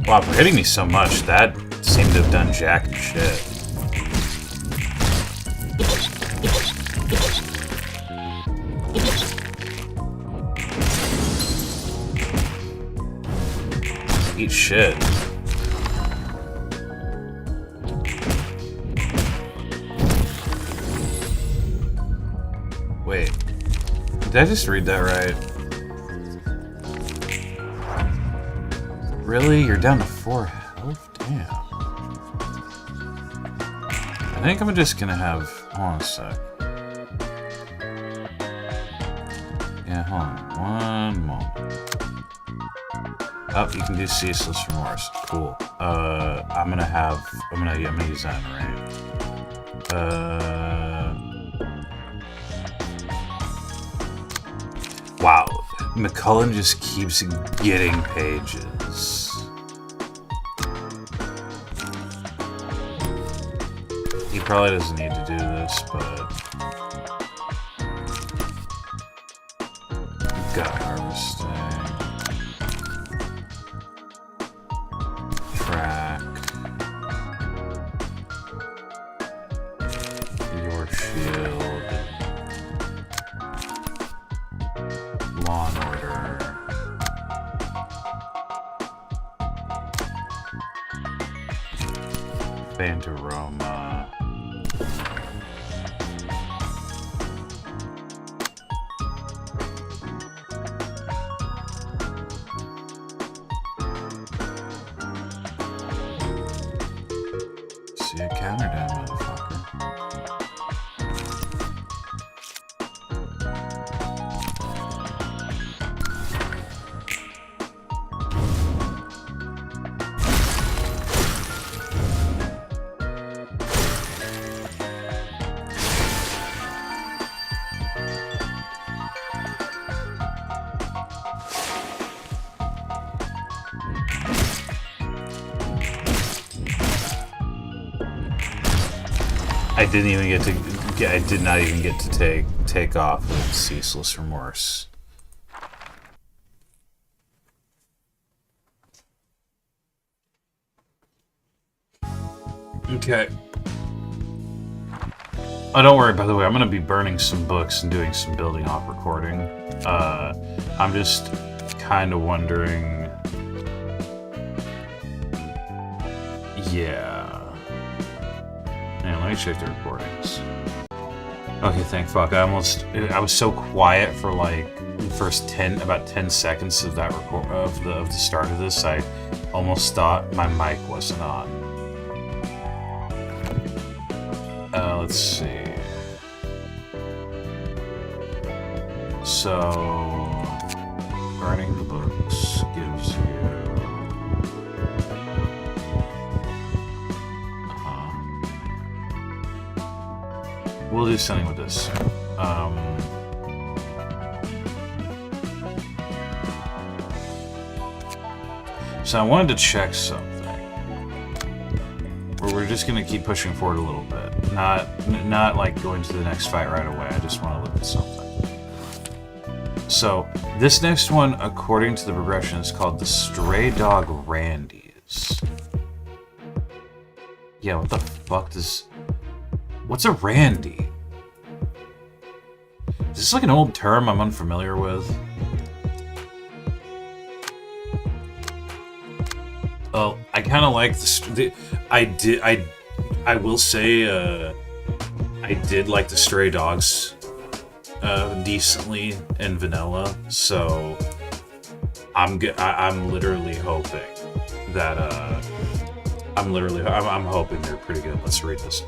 Wow, for hitting me so much, that seemed to have done jack shit. Eat shit. Wait. Did I just read that right? Really? You're down to 4 health? Damn. I think I'm just gonna have... Hold on a sec. Yeah, hold on. One moment. Oh, you can do Ceaseless Remorse. Cool. I'm gonna use that in range. Wow. McCullen just keeps getting pages. He probably doesn't need to do this, but... Got harvesting. Track. Your shield. Law and Order. Phantaroma. See a counter down, motherfucker. I didn't even get to. I did not even get to take off with Ceaseless Remorse. Okay. Oh, don't worry. By the way, I'm gonna be burning some books and doing some building off recording. I'm just kind of wondering. Yeah. Man, let me check the recordings. Okay, thank fuck. I was so quiet for like the first about 10 seconds of that of the start of this. I almost thought my mic wasn't on. Let's see. So, burning the books gives you. We'll do something with this. So I wanted to check something. We're just gonna keep pushing forward a little bit. Not like going to the next fight right away. I just want to look at something. So this next one, according to the progression, is called the Stray Dog Randies. Yeah, what the fuck does... What's a Randy? Is this like an old term I'm unfamiliar with? Oh, I kind of like I will say, I I did like the Stray Dogs decently in vanilla, so I'm literally hoping that I'm hoping they're pretty good. Let's read this.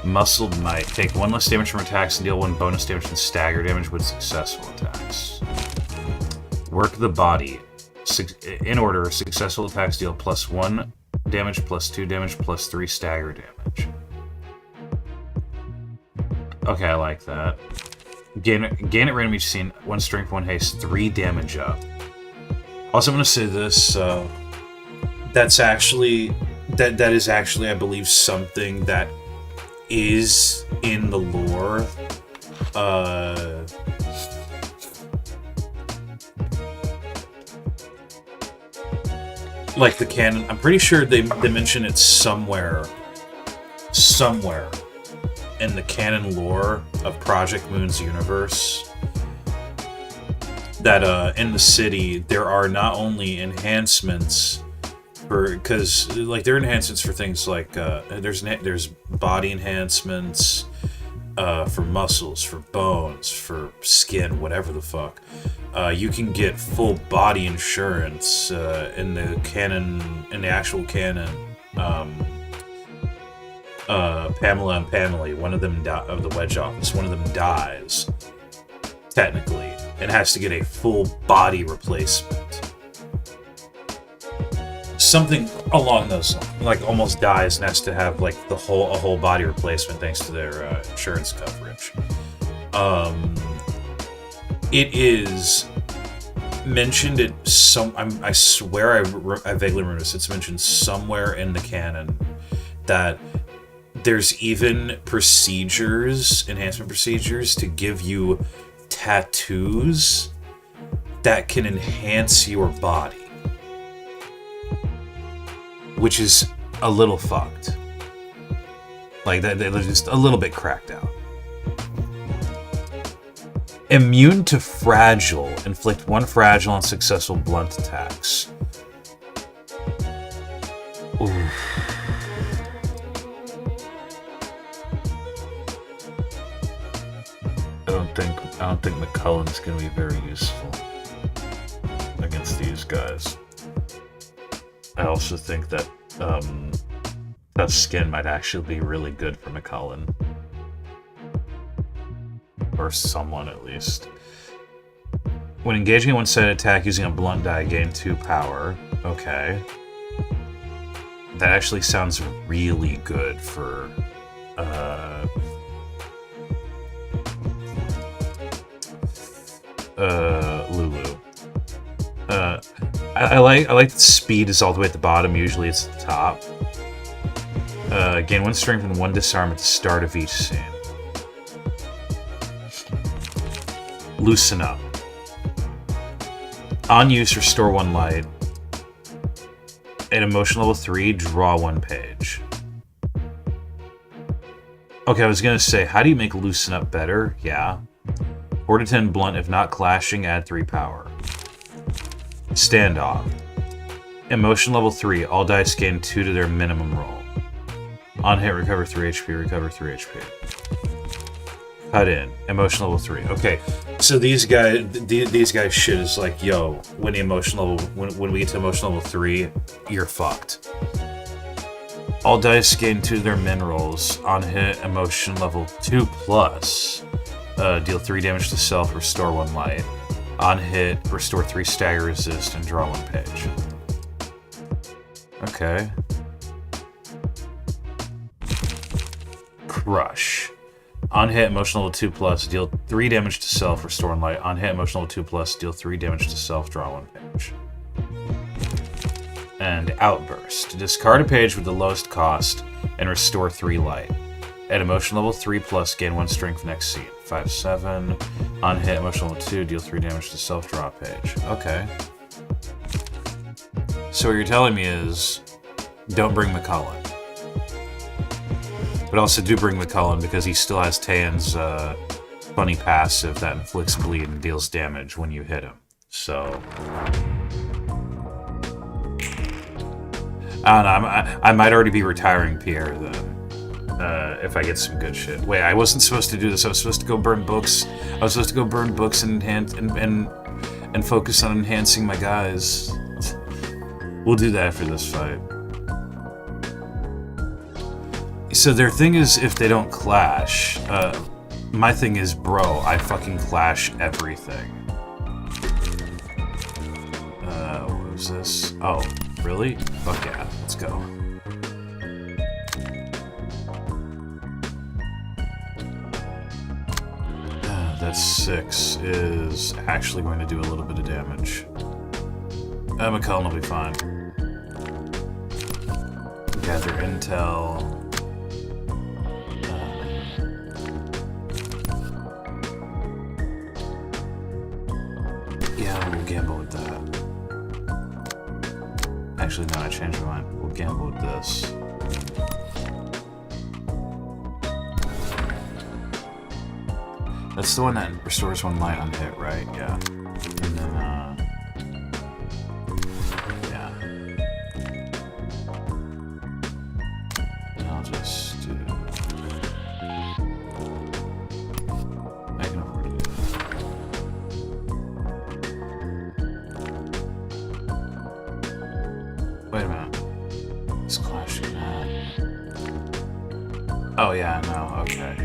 Muscled Knight. Take 1 less damage from attacks and deal 1 bonus damage from stagger damage with successful attacks. Work the body. In order, successful attacks deal +1 damage, +2 damage, +3 stagger damage. Okay, I like that. Gain at random each scene, 1 strength, 1 haste, 3 damage up. Also, I'm going to say this. That's actually... That is actually, I believe, something that is in the lore. Like the canon. I'm pretty sure they mention it somewhere in the canon lore of Project Moon's universe. That in the city there are not only enhancements because like there are enhancements for things like there's body enhancements for muscles, for bones, for skin, whatever the fuck. You can get full body insurance in the actual canon. Pamela and Pamela, one of them of the Wedge office, one of them dies technically and has to get a full body replacement. Something along those lines, like almost dies and has to have like a whole body replacement thanks to their insurance coverage. It is mentioned at I swear I vaguely remember this. It's mentioned somewhere in the canon that there's even enhancement procedures to give you tattoos that can enhance your body. Which is a little fucked. Like, they're just a little bit cracked out. Immune to Fragile. Inflict 1 fragile on successful blunt attacks. Oof. I don't think McCullen's gonna be very useful against these guys. I also think that that skin might actually be really good for McCullen. Or someone, at least. When engaging a one-sided attack using a blunt die, gain 2 power. Okay. That actually sounds really good for... Lulu. I like that speed is all the way at the bottom. Usually it's at the top. Gain 1 strength and 1 disarm at the start of each scene. Loosen Up. On use, restore 1 light. At emotion level 3, draw 1 page. Okay, I was gonna say, how do you make Loosen Up better? Yeah. 4 to 10 blunt, if not clashing, add 3 power. Standoff. Emotion level 3, all dice gain 2 to their minimum roll. On hit, recover 3 HP, recover 3 HP. Cut in. Emotion level 3. Okay, so these guys shit is like, yo, when we get to emotion level 3, you're fucked. All dice gain 2 to their min rolls. On hit, emotion level 2 plus. Deal 3 damage to self, restore 1 light. On hit, restore 3 stagger resist, and draw 1 page. Okay. Crush. On hit, emotion level 2 plus, deal 3 damage to self, restore 1 light. On hit, emotion level 2 plus, deal 3 damage to self, draw 1 page. And Outburst. Discard a page with the lowest cost and restore 3 light. At emotion level 3 plus, gain 1 strength next scene. 5-7. On hit, emotion level 2, deal 3 damage to self, draw a page. Okay. So what you're telling me is, don't bring McCullen. But also do bring McCullen because he still has Tayan's funny passive that inflicts bleed and deals damage when you hit him. So... I don't know, I might already be retiring Pierre then. if I get some good shit. Wait, I wasn't supposed to do this. I was supposed to go burn books. I was supposed to go burn books and focus on enhancing my guys. We'll do that for this fight. So their thing is if they don't clash. My thing is, bro, I fucking clash everything. What was this? Oh, really? Fuck yeah, let's go. That 6 is actually going to do a little bit of damage. McCullen will be fine. Gather intel. Yeah, we'll gamble with that. Actually, no, I changed my mind. We'll gamble with this. That's the one that restores 1 light on hit, right? Yeah. And then, yeah. And I'll just do... I can afford to do that. Wait a minute. It's clashing that. Oh, yeah, no, okay.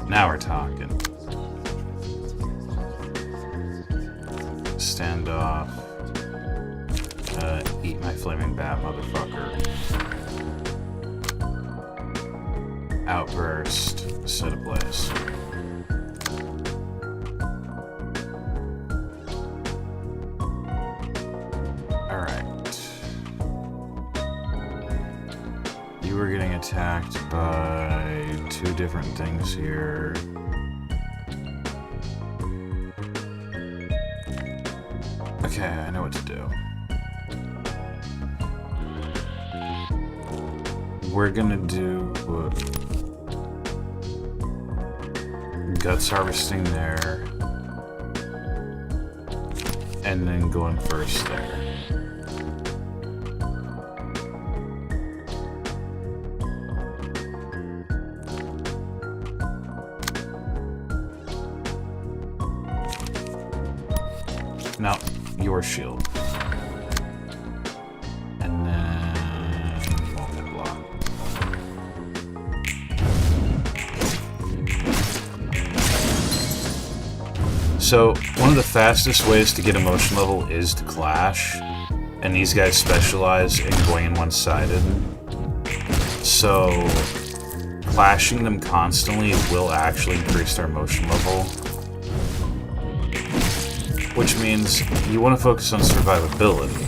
Now we're talking. Standoff. Eat my flaming bat, motherfucker. Outburst. Set ablaze. Alright. You were getting attacked by 2 different things here. Okay, I know what to do. We're gonna do guts harvesting there, and then going first there. No, your shield. And then won't block. So, one of the fastest ways to get emotion level is to clash. And these guys specialize in going in one-sided. So, clashing them constantly will actually increase their emotion level. Which means you want to focus on survivability.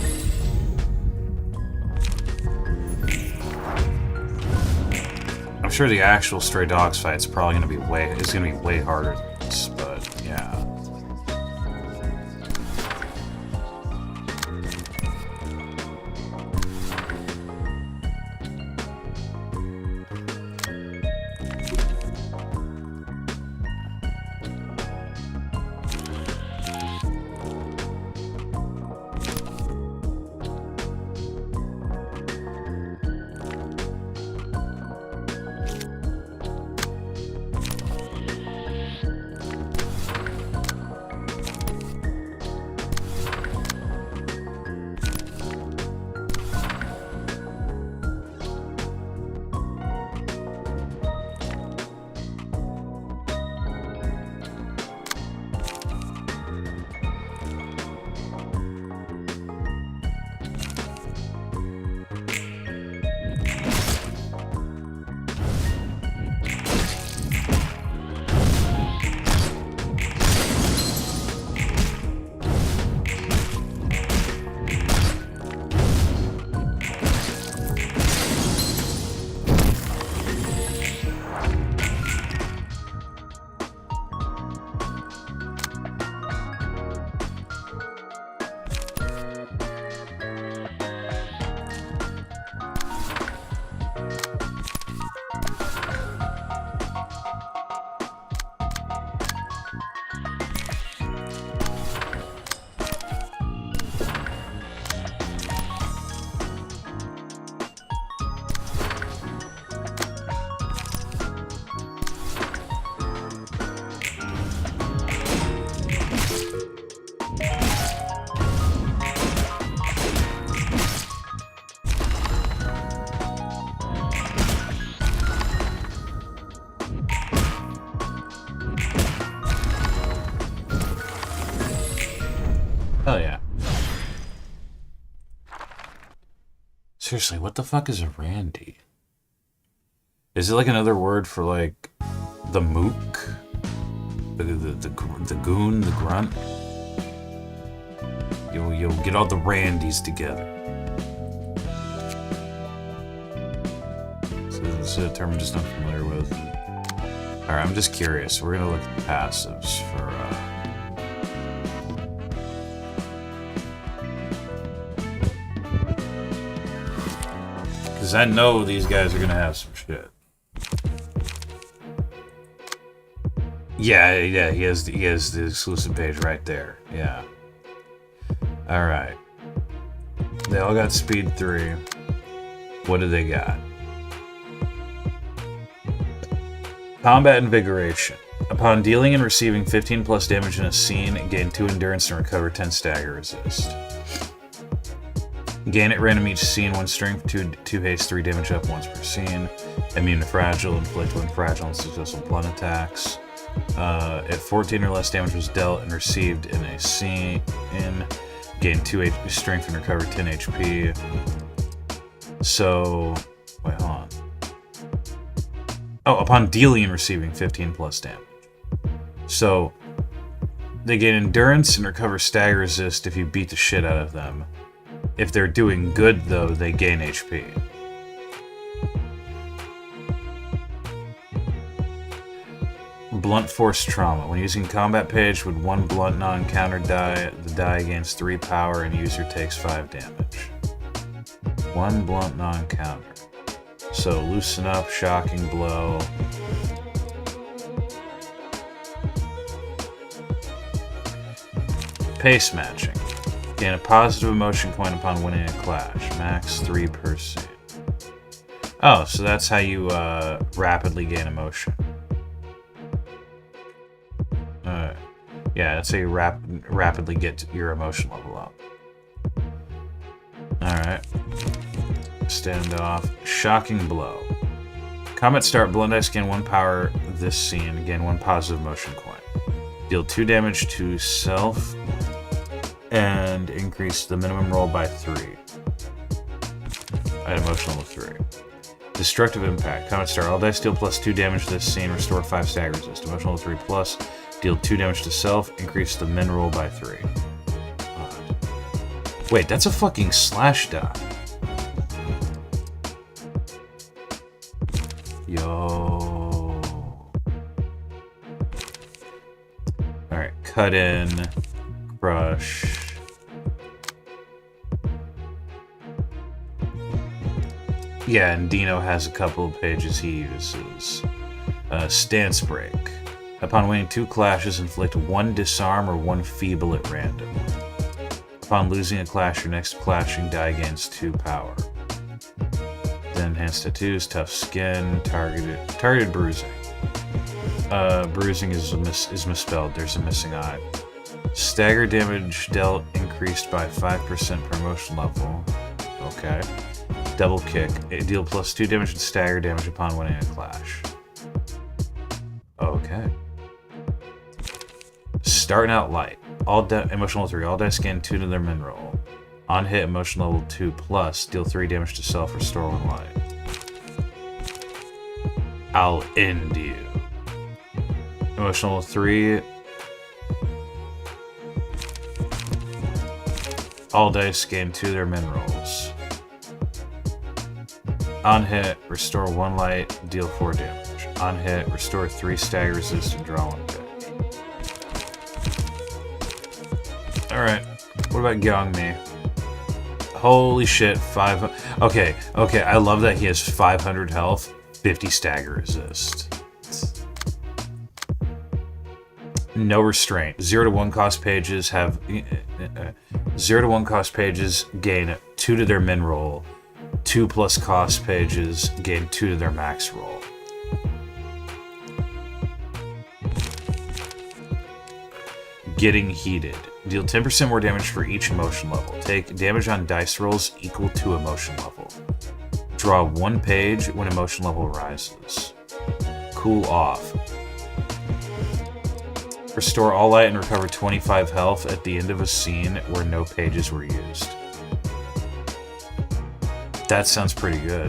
I'm sure the actual Stray Dogs fight's probably going to be way harder than this, but yeah. Seriously, what the fuck is a randy? Is it like another word for like the mook? The goon, the grunt? You'll get all the randies together. So this is a term I'm just not familiar with. Alright, I'm just curious. We're gonna look at the passives for because I know these guys are gonna have some shit. Yeah, he has the exclusive page right there. Yeah. Alright. They all got speed 3. What do they got? Combat Invigoration. Upon dealing and receiving 15 plus damage in a scene, gain 2 endurance and recover 10 stagger resist. Gain at random each scene 1 strength, 2 haste, 3 damage up once per scene. Immune to fragile, inflict 1 fragile and successful blunt attacks. If 14 or less damage was dealt and received in a scene, gain 2 HP strength and recover 10 HP. So, wait, hold on. Oh, upon dealing and receiving 15 plus damage. So, they gain endurance and recover stagger resist if you beat the shit out of them. If they're doing good, though, they gain HP. Blunt Force Trauma. When using combat page with 1 blunt non-counter die, the die gains 3 power and user takes 5 damage. 1 blunt non-counter. So Loosen Up, Shocking Blow. Pace Matching. Gain a positive emotion coin upon winning a clash. Max 3 per scene. Oh, so that's how you rapidly gain emotion. Yeah, that's how you rapidly get your emotion level up. Alright. Standoff. Shocking Blow. Combat start, Blunt Dice gain 1 power this scene, gain 1 positive emotion coin. Deal 2 damage to self, and increase the minimum roll by 3. At emotion level 3. Destructive Impact. Combat start, all dice deal plus 2 damage this scene, restore 5 stagger resist. Emotional level 3 plus, deal 2 damage to self, increase the min roll by 3. Wait, that's a fucking slash die. Yo. Alright, cut in, crush. Yeah, and Dino has a couple of pages he uses. Stance Break. Upon winning 2 clashes, inflict 1 disarm or 1 feeble at random. Upon losing a clash, your next clashing die gains 2 power. Then enhanced tattoos, tough skin, targeted bruising. Bruising is misspelled. There's a missing eye. Stagger damage dealt increased by 5% per emotion level. Okay. Double kick. Deal plus 2 damage and stagger damage upon winning a clash. Okay. Starting out light. Emotional level 3. All dice gain 2 to their min roll. On hit, emotion level 2 plus. Deal 3 damage to self. Restore 1 life. I'll end you. Emotional level 3. All dice gain 2 to their min rolls. On hit, restore 1 light. Deal 4 damage. On hit, restore 3 stagger resist and draw 1 page. Alright, what about Gyeongmi? Holy shit, 500. Okay, I love that he has 500 health, 50 stagger resist. No restraint. 0 to 1 cost pages have 0 to 1 cost pages gain 2 to their min roll. 2 plus cost pages gain 2 to their max roll. Getting Heated. Deal 10% more damage for each emotion level. Take damage on dice rolls equal to emotion level. Draw 1 page when emotion level rises. Cool Off. Restore all light and recover 25 health at the end of a scene where no pages were used. That sounds pretty good.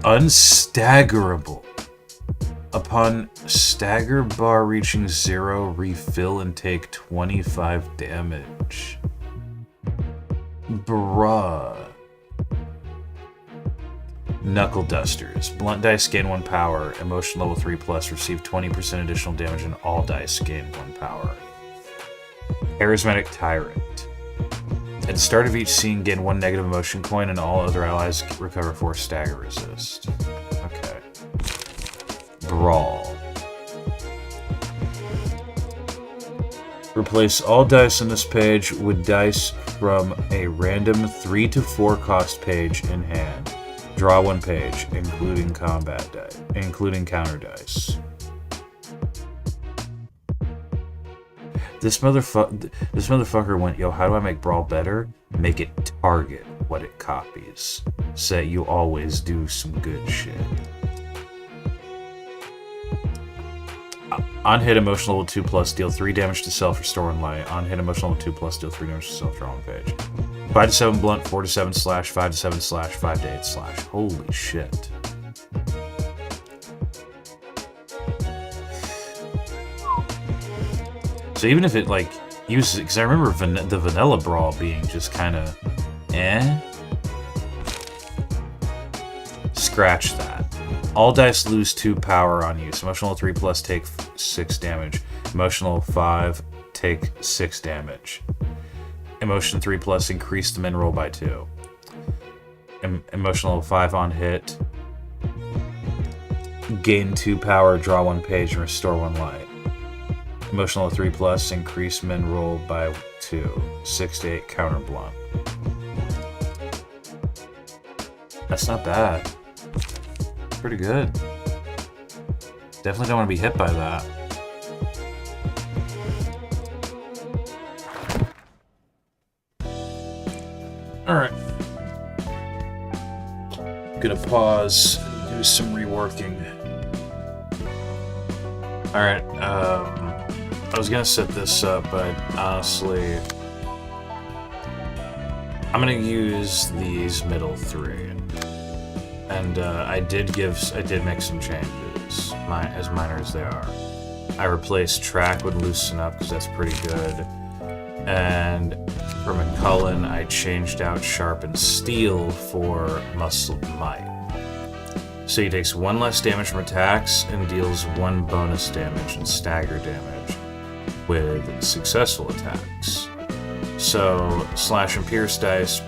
Unstaggerable. Upon stagger bar reaching 0, refill and take 25 damage. Bruh. Knuckle Dusters. Blunt dice gain 1 power. Emotion level 3+. Receive 20% additional damage and all dice gain 1 power. Charismatic Tyrant. At the start of each scene, gain 1 negative emotion coin and all other allies recover 4 stagger resist. Okay. Brawl. Replace all dice on this page with dice from a random 3 to 4 cost page in hand. Draw 1 page, including counter dice. This motherfucker went, yo, how do I make Brawl better? Make it target what it copies. So that you always do some good shit. On hit, emotion level 2+, deal 3 damage to self, restore 1 light. On hit, emotion level 2+, deal 3 damage to self, draw 1 page. 5 to 7 blunt, 4 to 7 slash, 5 to 7 slash, 5 to 8 slash. Holy shit. So even if it, like, uses... Because I remember the vanilla Brawl being just kind of... Scratch that. All dice lose 2 power on use. Emotional 3+ take 6 damage. Emotional 5 take 6 damage. Emotion 3+ increase the min roll by 2. Emotional 5 on hit. Gain 2 power, draw 1 page, and restore 1 light. Emotional 3+ increase min roll by 2. 6 to 8 counter blunt. That's not bad. Pretty good. Definitely don't want to be hit by that. Alright. Gonna pause and do some reworking. Alright, I was gonna set this up, but honestly, I'm gonna use these middle 3. And I did make some changes, as minor as they are. I replaced track with loosen up because that's pretty good. And for McCullen, I changed out sharpened steel for muscled might. So he takes 1 less damage from attacks and deals 1 bonus damage and stagger damage with successful attacks. So slash and pierce dice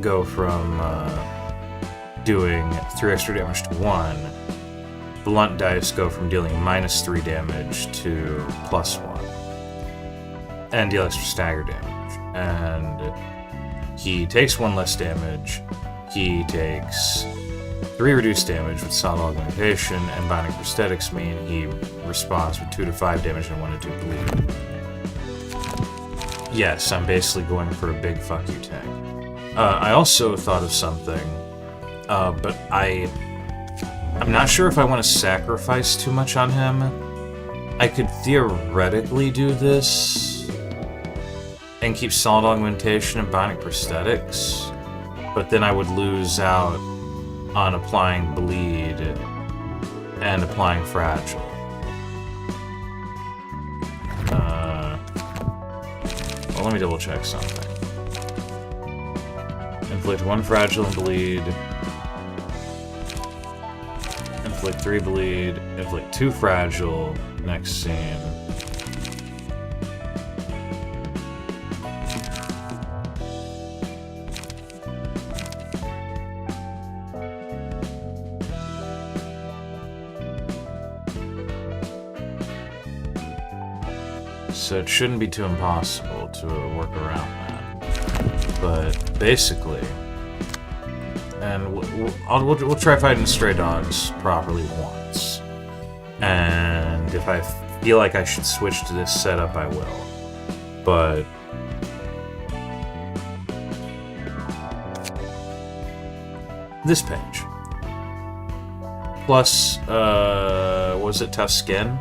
go from doing 3 extra damage to 1. Blunt dice go from dealing -3 damage to +1. And deal extra stagger damage. And he takes 1 less damage. He takes 3 reduced damage with solid augmentation, and binding prosthetics mean he responds with 2 to 5 damage and 1 to 2 bleed. Yes, I'm basically going for a big fuck you tank. I also thought of something. But I'm not sure if I want to sacrifice too much on him. I could theoretically do this and keep solid augmentation and binding prosthetics, but then I would lose out on applying bleed and applying fragile. Well, let me double check something. Inflict 1 fragile and bleed. Inflict 3 bleed, inflict 2 fragile, next scene. So it shouldn't be too impossible to work around that. But basically... And we'll try fighting stray dogs properly once. And if I feel like I should switch to this setup, I will. But... this page. Plus, was it Tough Skin?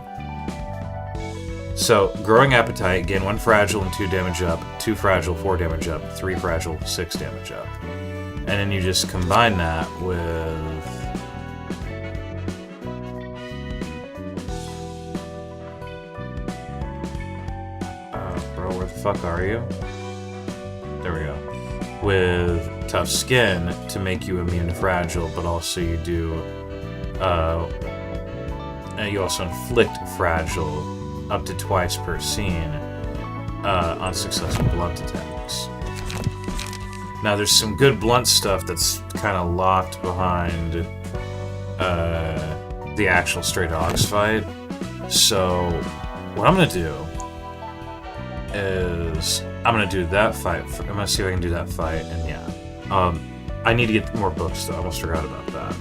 So, Growing Appetite, gain 1 fragile and 2 damage up, 2 fragile, 4 damage up, 3 fragile, 6 damage up. And then you just combine that with... bro, where the fuck are you? There we go. With tough skin to make you immune to fragile, but also you do... and you also inflict fragile up to twice per scene on successful blunt attacks. Now there's some good blunt stuff that's kind of locked behind the actual Stray Dogs fight. So what I'm gonna do is I'm gonna do that fight. I'm gonna see if I can do that fight, and yeah, I need to get more books though. I almost forgot about that.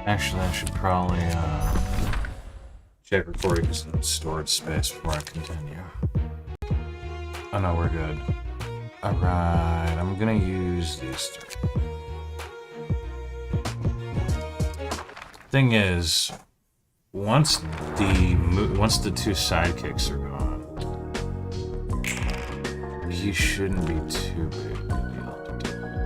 Actually, I should probably check recordings in storage space before I continue. Oh no, we're good. Alright, I'm gonna use these three. Thing is, once the two sidekicks are gone, he shouldn't be too big of a deal to deal with.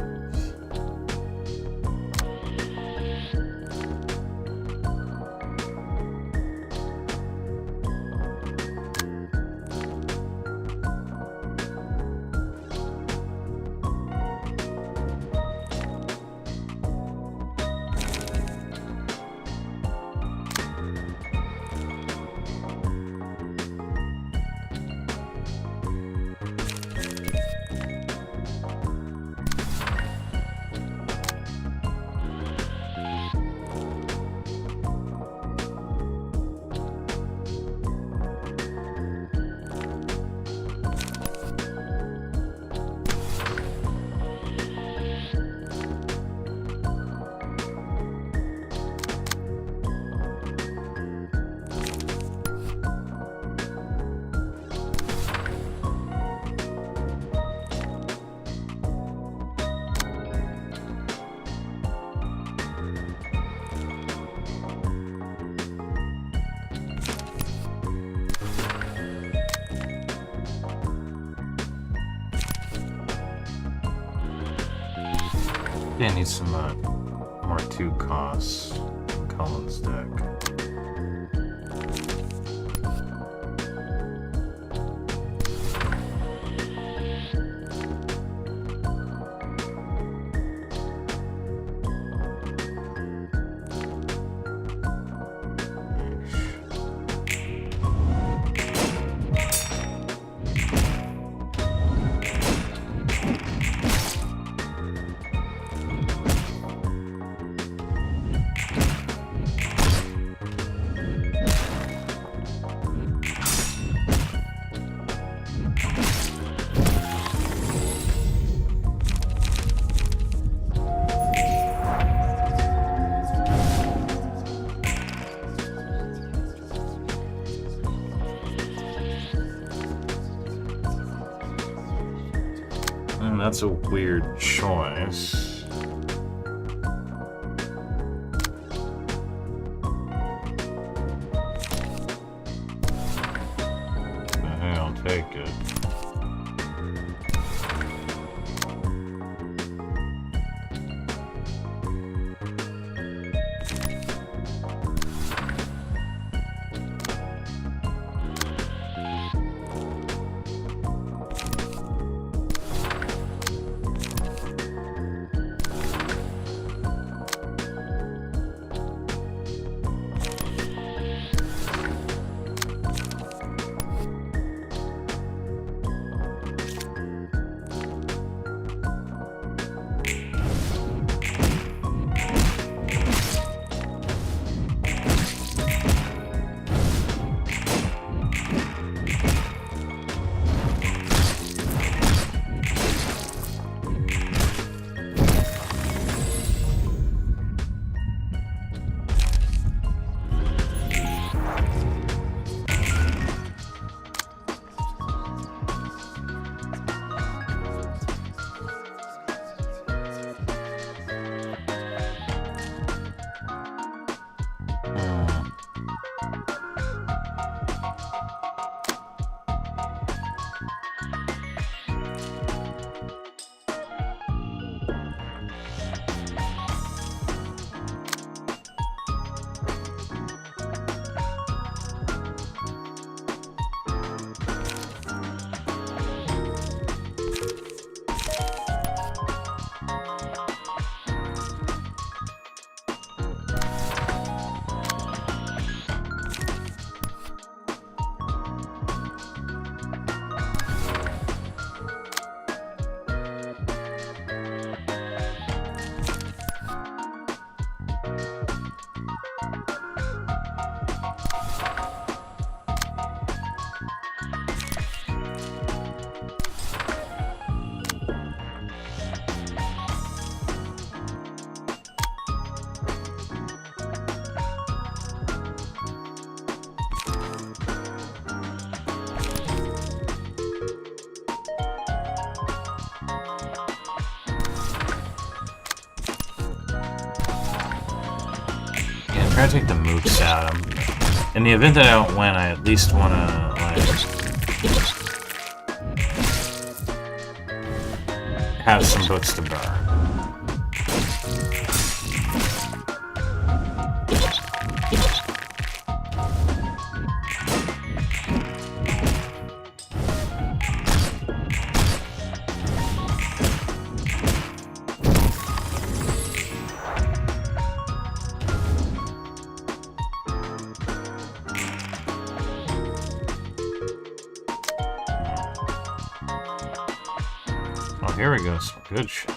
I need some more 2 costs from Cullen's deck. That's a weird choice. Hey, I'll take it. try to take the mooks out. In the event that I don't win, I at least want to, like, have some books to burn. Oh, here we go. Some good shit.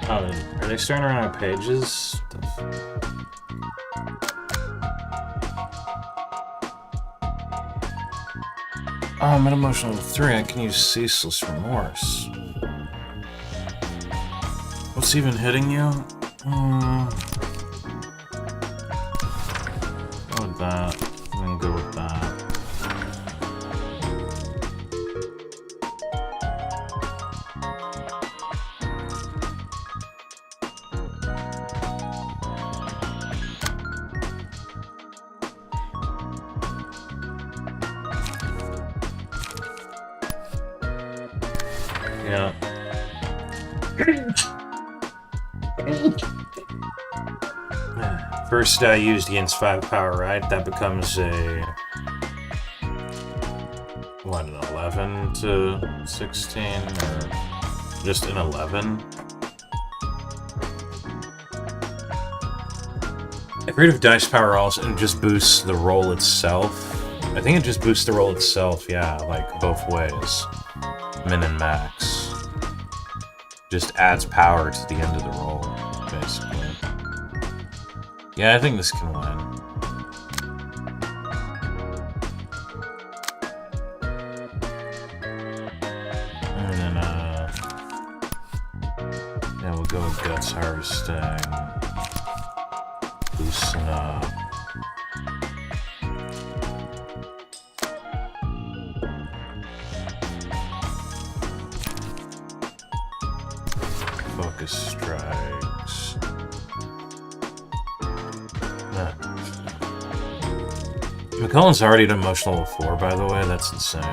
Oh, are they starting to run out of pages? Oh, I'm at emotional 3. I can use ceaseless remorse. What's even hitting you? Go with that. I'm gonna go with that. Yeah. First die used gains 5 power, right? That becomes a... what, an 11 to 16? Or just an 11? Get rid of dice power also, and just boosts the roll itself. I think it just boosts the roll itself, yeah, like both ways. Min and max. Just adds power to the end of the roll, basically. Yeah, I think this can win. And then, yeah, we'll go with Guts Harvesting. Loosen up. Focus Strikes. McCullen's already at emotional level 4, by the way. That's insane.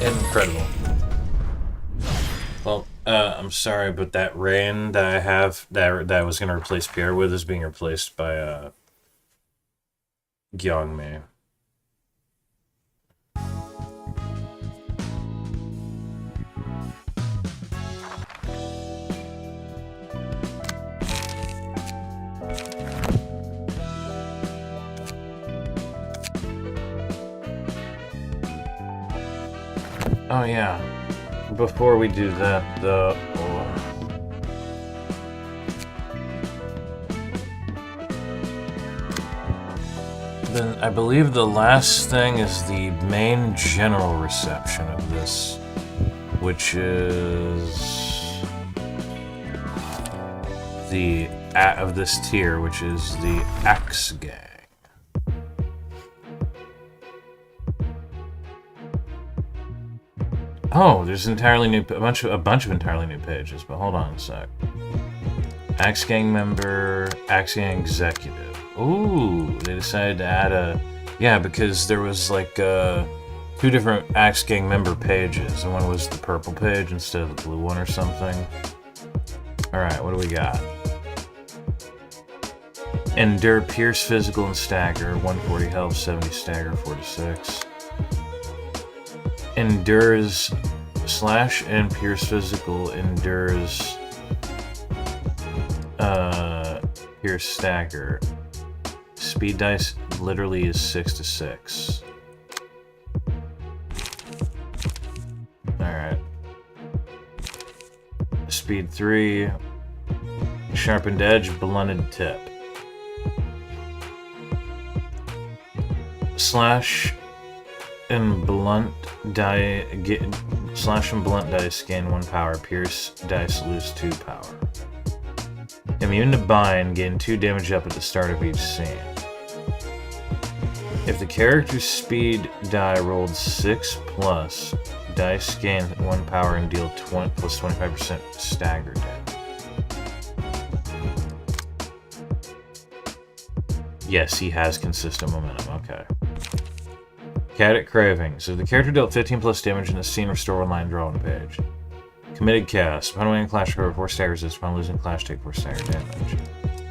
Incredible. Well, I'm sorry, but that rain that I have, that I was going to replace Pierre with, is being replaced by, Gyeongmi. Oh yeah. Before we do that, though... Then I believe the last thing is the main general reception of this, which is the of this tier, which is the Axe Gang. Oh, there's entirely new a bunch of entirely new pages, but hold on a sec. Axe Gang member, Axe Gang executive. Ooh, they decided to add a... Yeah, because there was like 2 different Axe Gang member pages, and one was the purple page instead of the blue one or something. Alright, what do we got? Endure, Pierce, Physical, and Stagger. 140 health, 70 Stagger, 46. Endures slash and Pierce Physical. Endures Pierce Stagger. Speed dice literally is 6 to 6. Alright. Speed 3. Sharpened Edge, Blunted Tip. Slash and blunt die slash and blunt dice gain 1 power. Pierce dice lose 2 power. Immune to bind, gain 2 damage up at the start of each scene. If the character's speed die rolled 6+, dice gain 1 power and deal plus 25% stagger damage. Yes, he has consistent momentum. Okay. Caddick Cravings. If the character dealt 15+ damage in the scene, restore 1 line, draw 1 page. Committed Cast. Upon winning Clash, recover 4 stagger resist. Upon losing Clash, take 4 stagger damage.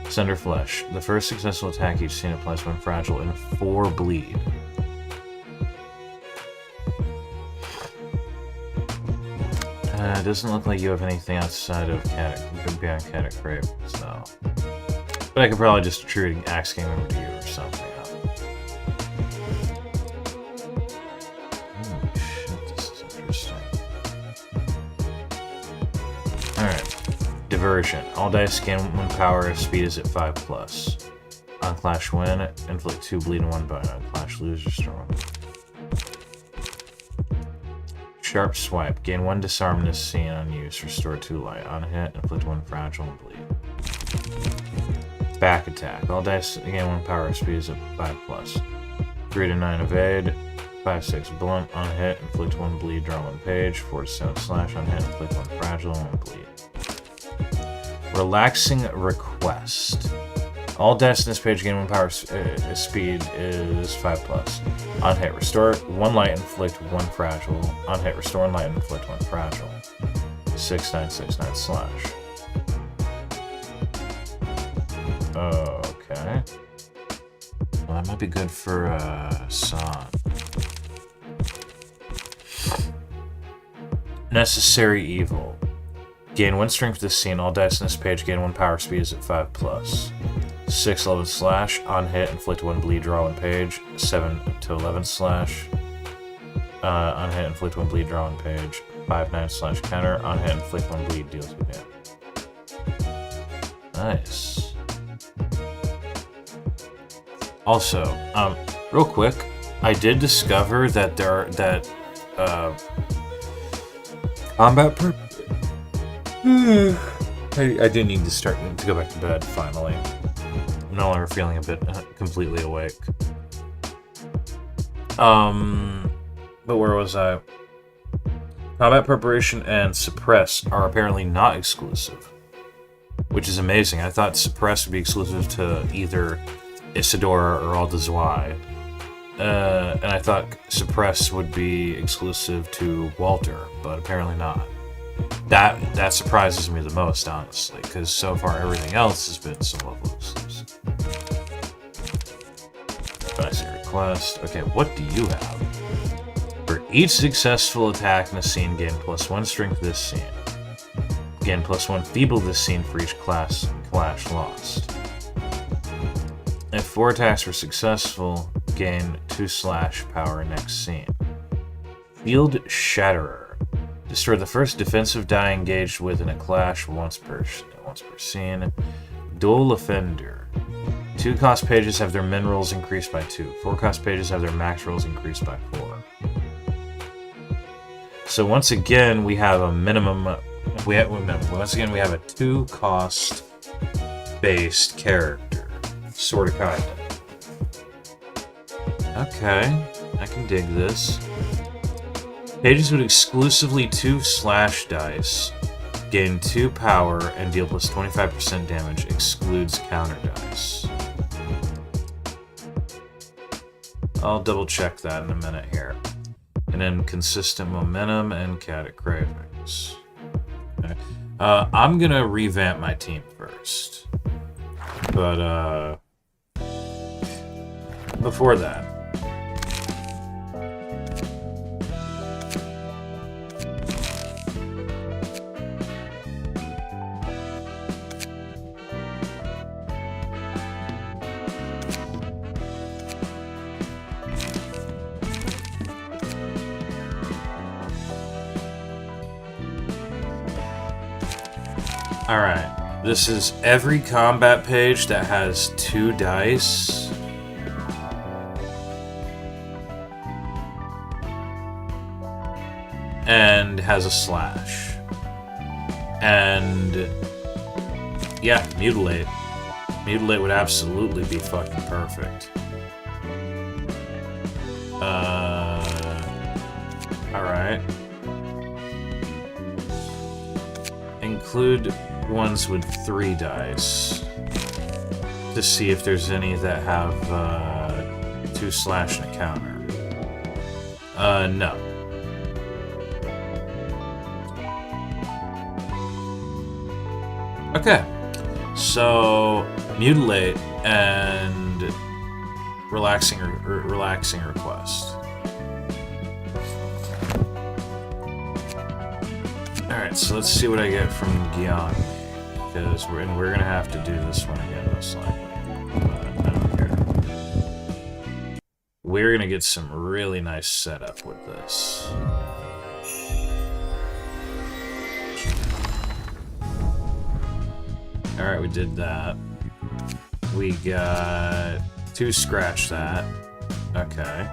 Sunder Flesh. The first successful attack each scene applies 1 fragile and 4 bleed. It doesn't look like you have anything outside of Caddick, beyond Caddick Cravings, though. But I could probably just attribute an Axe Gang member to you or something. Oh shit, this is interesting. Alright. Diversion. All dice gain 1 power if speed is at 5+. On Clash win, inflict 2 bleed and 1 bind. On Clash lose, restore 1. Sharp Swipe. Gain 1 disarm in this scene on use. Restore 2 light. On hit, inflict 1 fragile and bleed. Back Attack. All dice gain 1 power if speed is at 5+. 3 to 9 evade. 5-6 blunt. On hit, inflict 1 bleed, draw 1 page. 4 to 7 slash. On hit, inflict 1 fragile and 1 bleed. Relaxing Request. All dice in this page gain 1 power speed is 5+. On hit, restore 1 light, inflict 1 fragile. On hit, restore 1 light, inflict 1 fragile. 6-9-6-9 slash. Okay. Well, that might be good for San. Necessary Evil. Gain 1 strength this scene. All dice in this page gain 1 power speed is at 5+. 6-11 slash. On hit, inflict 1 bleed, draw 1 page. 7-11 slash. On hit, inflict 1 bleed, draw 1 page. 5-9 slash counter. On hit, inflict 1 bleed, deal 2 damage. Nice. Also, real quick, I did discover that combat I do need to go back to bed finally. I'm no longer feeling a bit completely awake. But where was I? Combat Preparation and Suppress are apparently not exclusive, which is amazing. I thought Suppress would be exclusive to either Isidora or Aldazwai. And I thought Suppress would be exclusive to Walter, but apparently not. That surprises me the most, honestly, because so far everything else has been some level exclusive. I see request. Okay, what do you have? For each successful attack in a scene, gain +1 strength this scene. Gain +1 feeble this scene for each clash lost. If 4 attacks were successful, gain 2 slash power next scene. Field Shatterer. Destroy the first defensive die engaged with in a clash once per scene. Dual Offender. 2 cost pages have their min rolls increased by 2. 4 cost pages have their max rolls increased by 4. So once again, we have a minimum. Once again, we have a 2 cost based character, sorta kinda. Okay, I can dig this. Pages with exclusively 2 slash dice gain 2 power and deal plus 25% damage. Excludes counter dice. I'll double check that in a minute here. And then consistent momentum and Cadet cravings. Okay. I'm gonna revamp my team first. But before that. Alright, this is every combat page that has 2 dice. And has a slash. And yeah, Mutilate. Mutilate would absolutely be fucking perfect. Alright. Include ones with 3 dice to see if there's any that have 2 slash and a counter. No. Okay, so Mutilate and relaxing request. All right, so let's see what I get from Gyan. Because we're gonna have to do this one again most likely. But I don't care. We're gonna get some really nice setup with this. All right, we did that. We got 2 scratch that. Okay.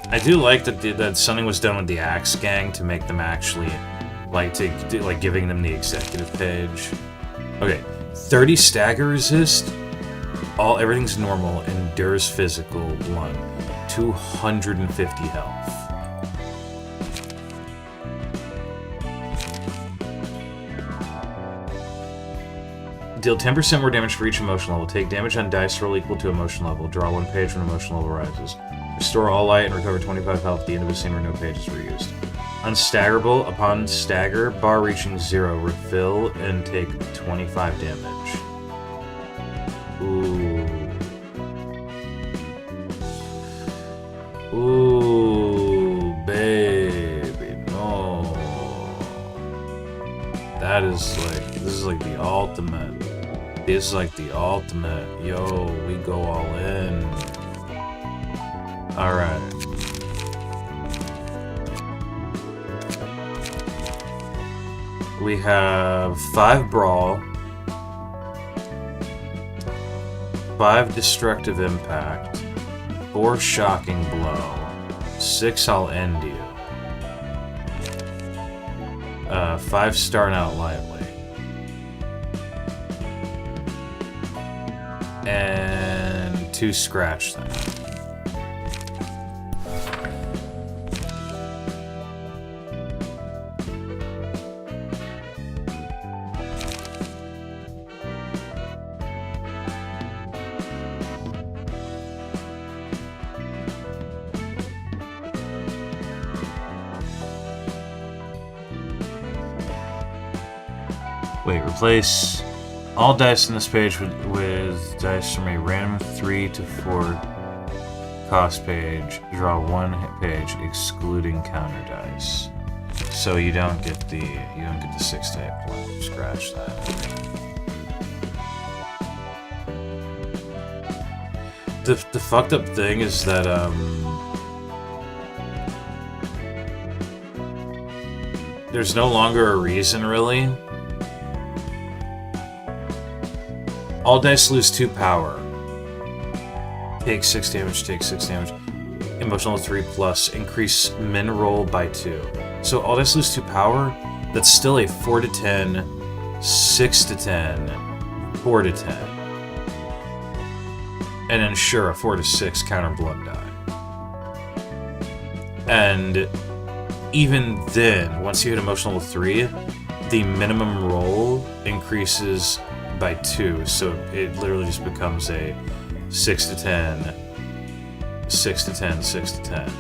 I do like that something was done with the Axe Gang to make them actually like giving them the executive page. Okay, 30 stagger resist. Everything's normal. Endures physical 1. 250 health. Deal 10% more damage for each emotion level. Take damage on dice roll equal to emotion level. Draw 1 page when emotion level rises. Restore all light and recover 25 health at the end of a scene where no pages were used. Unstaggerable. Upon stagger, bar reaching 0. Refill and take 25 damage. Ooh. Ooh, baby, no. That is like, this is like the ultimate. This is like the ultimate. Yo, we go all in. Alright. We have 5 Brawl, 5 Destructive Impact, 4 Shocking Blow, 6 I'll End You, 5 Start Out Lightly, and 2 Scratch That. Wait, replace all dice on this page with dice from a random 3 to 4 cost page, draw 1 hit page, excluding counter dice. So you don't get the 6 to 8 blow. Scratch that. The fucked up thing is that there's no longer a reason really. All dice lose 2 power. Take 6 damage, take 6 damage. Emotional 3 plus, increase min roll by 2. So all dice lose 2 power, that's still a 4 to 10, 6 to 10, 4 to 10. And then sure, a 4 to 6 counter blood die. And even then, once you hit emotional 3, the minimum roll increases by 2, so it literally just becomes a 6 to 10, 6 to 10, 6 to 10.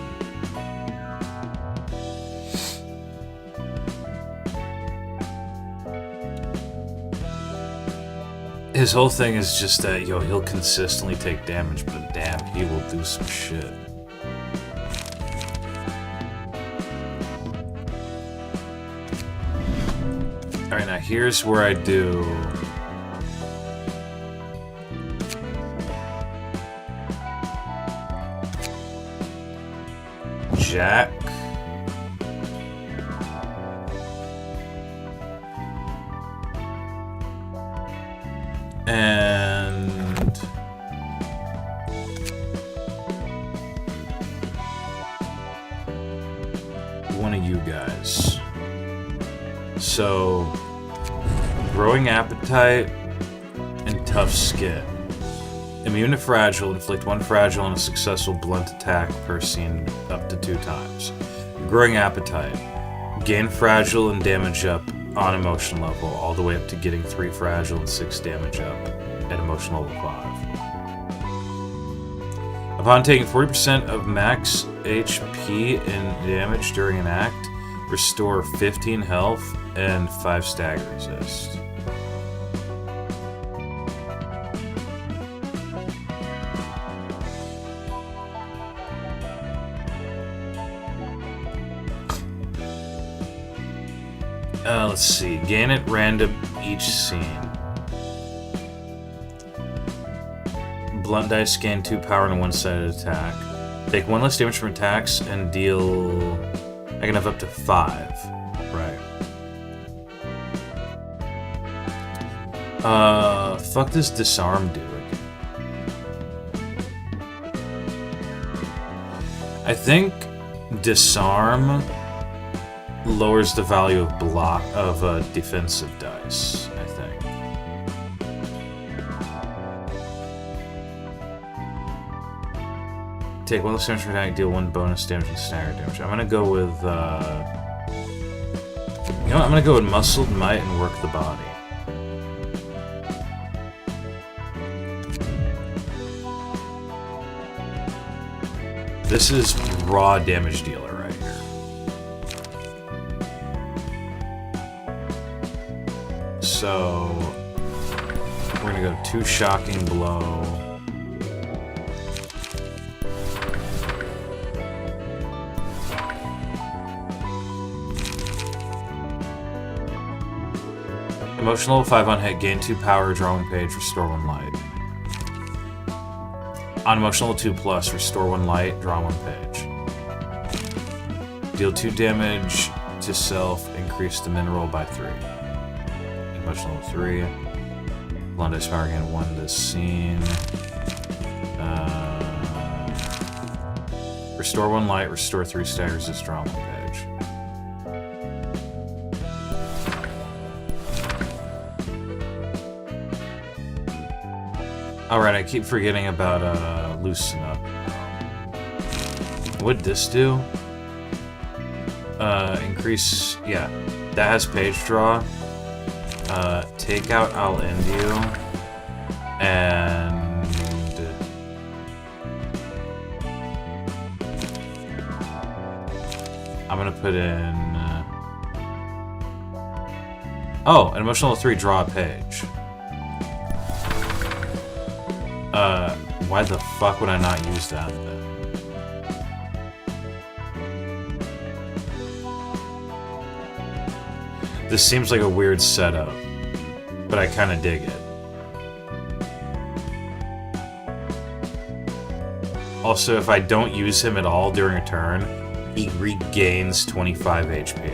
His whole thing is just that, yo, he'll consistently take damage, but damn, he will do some shit. Alright, now here's where I do... Jack. And... one of you guys. So... Growing Appetite and Tough Skin. Immune to Fragile, inflict 1 fragile and a successful blunt attack per scene up to 2 times. Growing Appetite. Gain Fragile and damage up on emotion level, all the way up to getting 3 fragile and 6 damage up at emotion level 5. Upon taking 40% of max HP and damage during an act, restore 15 health and 5 stagger resist. Let's see. Gain at random each scene. Blunt dice gain 2 power and a 1-sided attack. Take 1 less damage from attacks and deal... I can have up to 5. Right. Fuck does disarm do again? I think disarm lowers the value of block of defensive dice, I think. Take 1 less damage from attack, deal 1 bonus damage and stagger damage. I'm gonna go with you know what? I'm gonna go with muscled might and work the body. This is raw damage dealer right here. So we're gonna go 2 shocking blow. Emotional level 5 on hit, gain 2 power, draw 1 page, restore 1 light. On emotional level 2 plus, restore 1 light, draw 1 page. Deal 2 damage to self, increase the min roll by 3. Emotional level 3. Blunt dice power gain 1 this scene. Restore 1 light, restore 3 stagger resist, draw 1 page. Alright, I keep forgetting about loosen up. What'd this do? Increase, yeah, that has page draw. Take out I'll end you. And I'm gonna put in oh, an emotional 3, draw a page. Why the fuck would I not use that then? This seems like a weird setup, but I kind of dig it. Also, if I don't use him at all during a turn, he regains 25 HP.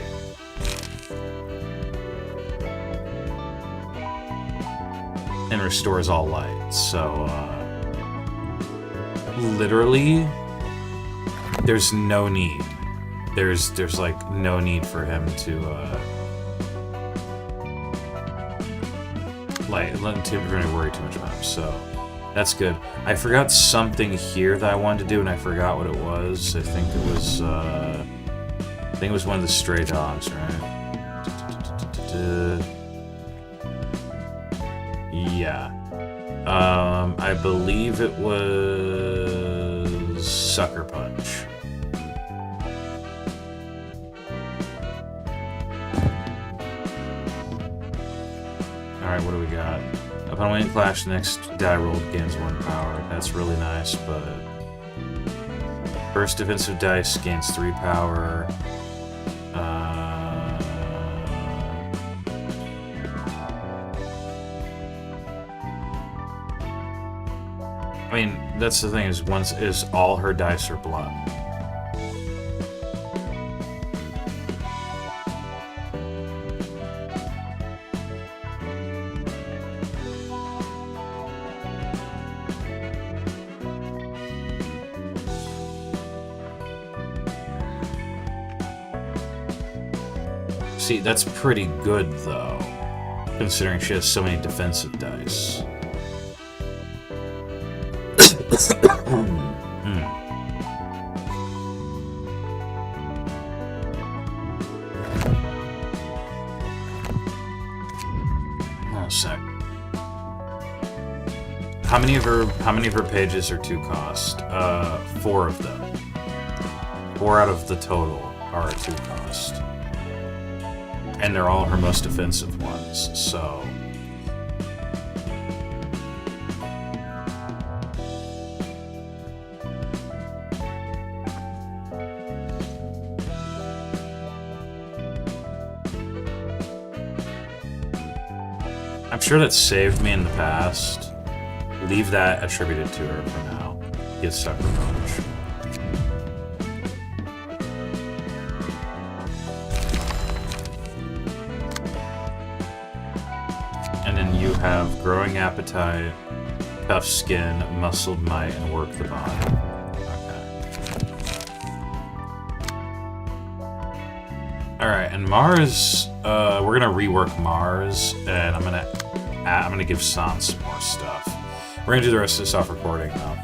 And restores all light, so, literally, there's no need. There's like, no need for him to, really worry too much about him, so that's good. I forgot something here that I wanted to do, and I forgot what it was. I think it was one of the stray dogs, right? Yeah. I believe it was Sucker Punch. Alright, what do we got? Upon winning Clash, the next die rolled gains 1 power. That's really nice, but... First defensive dice gains 3 power. I mean, that's the thing, is all her dice are blood. See, that's pretty good, though, considering she has so many defensive dice. Oh, sec. How many of her pages are 2 cost? 4 of them. 4 out of the total are 2 cost. And they're all her most defensive ones, so... I'm sure that saved me in the past. Leave that attributed to her for now. Get Sucker Punch. And then you have Growing Appetite, Tough Skin, Muscled Might, and Work the Body. Alright, and Mars, we're gonna rework Mars, and I'm gonna give San some more stuff. We're gonna do the rest of this off recording, though.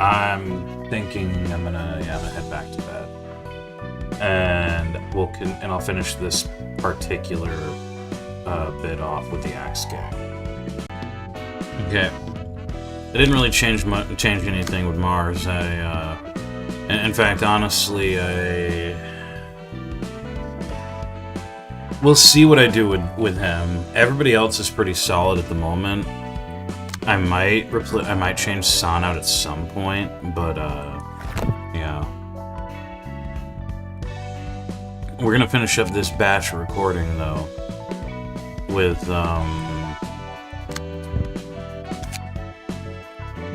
I'm thinking I'm gonna head back to bed. And I'll finish this particular bit off with the Axe Gang. Okay. I didn't really change anything with Mars. In fact, honestly, we'll see what I do with him. Everybody else is pretty solid at the moment. I might change San out at some point, but yeah. We're gonna finish up this batch of recording though with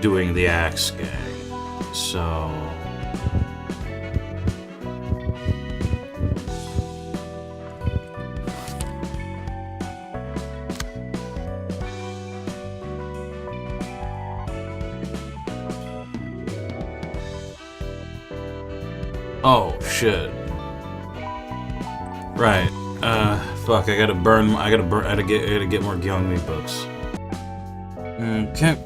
doing the Axe Gang. So oh shit. Right. Fuck, I gotta get more Gyeongmi books. Okay.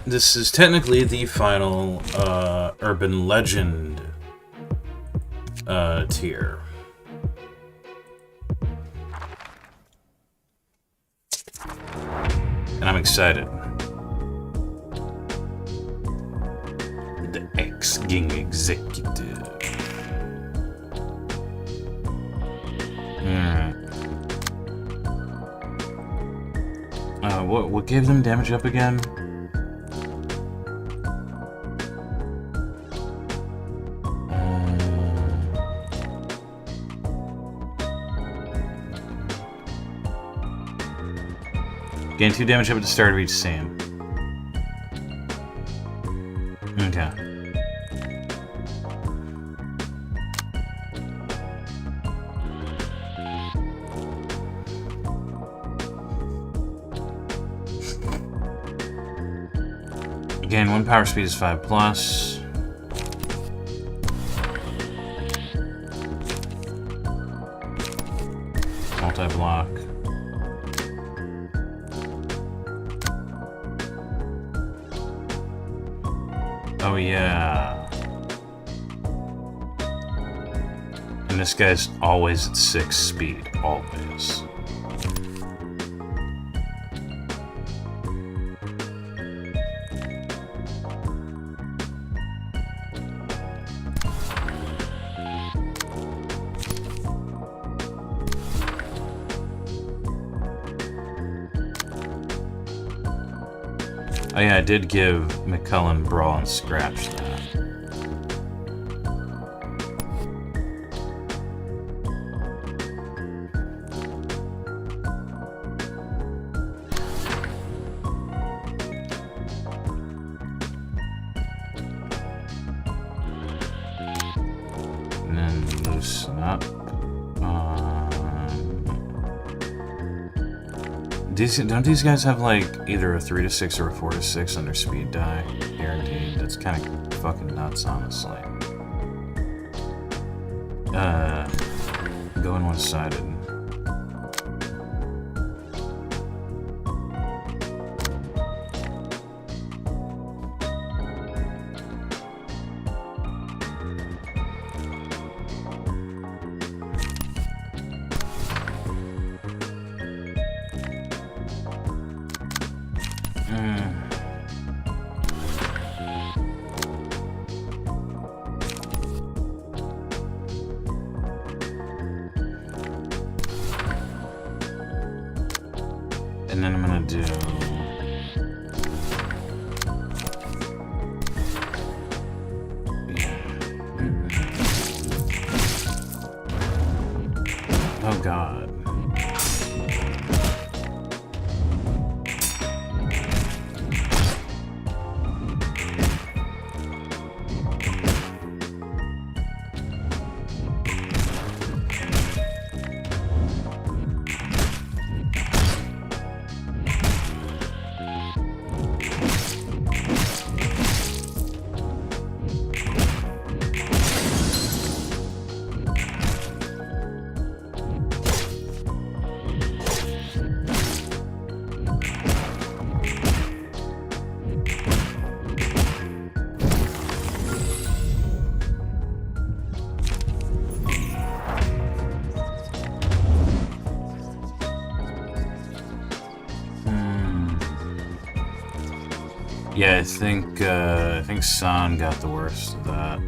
This is technically the final urban legend tier. And I'm excited. The X-Gang Executive. Alright. What gave them damage up again? Gain 2 damage up at the start of each scene. Okay. Gain 1 power speed is 5 plus. Multi-block. Oh yeah. And this guy's always at 6 speed, always. Oh yeah, I did give McCullen Brawl and Scratch that. And then loosen up. Don't these guys have like either a 3 to 6 or a 4 to 6 on their speed die? Guaranteed. That's kind of fucking nuts, honestly. Going one-sided. And then I'm gonna do... Oh god. Yeah, I think San got the worst of that.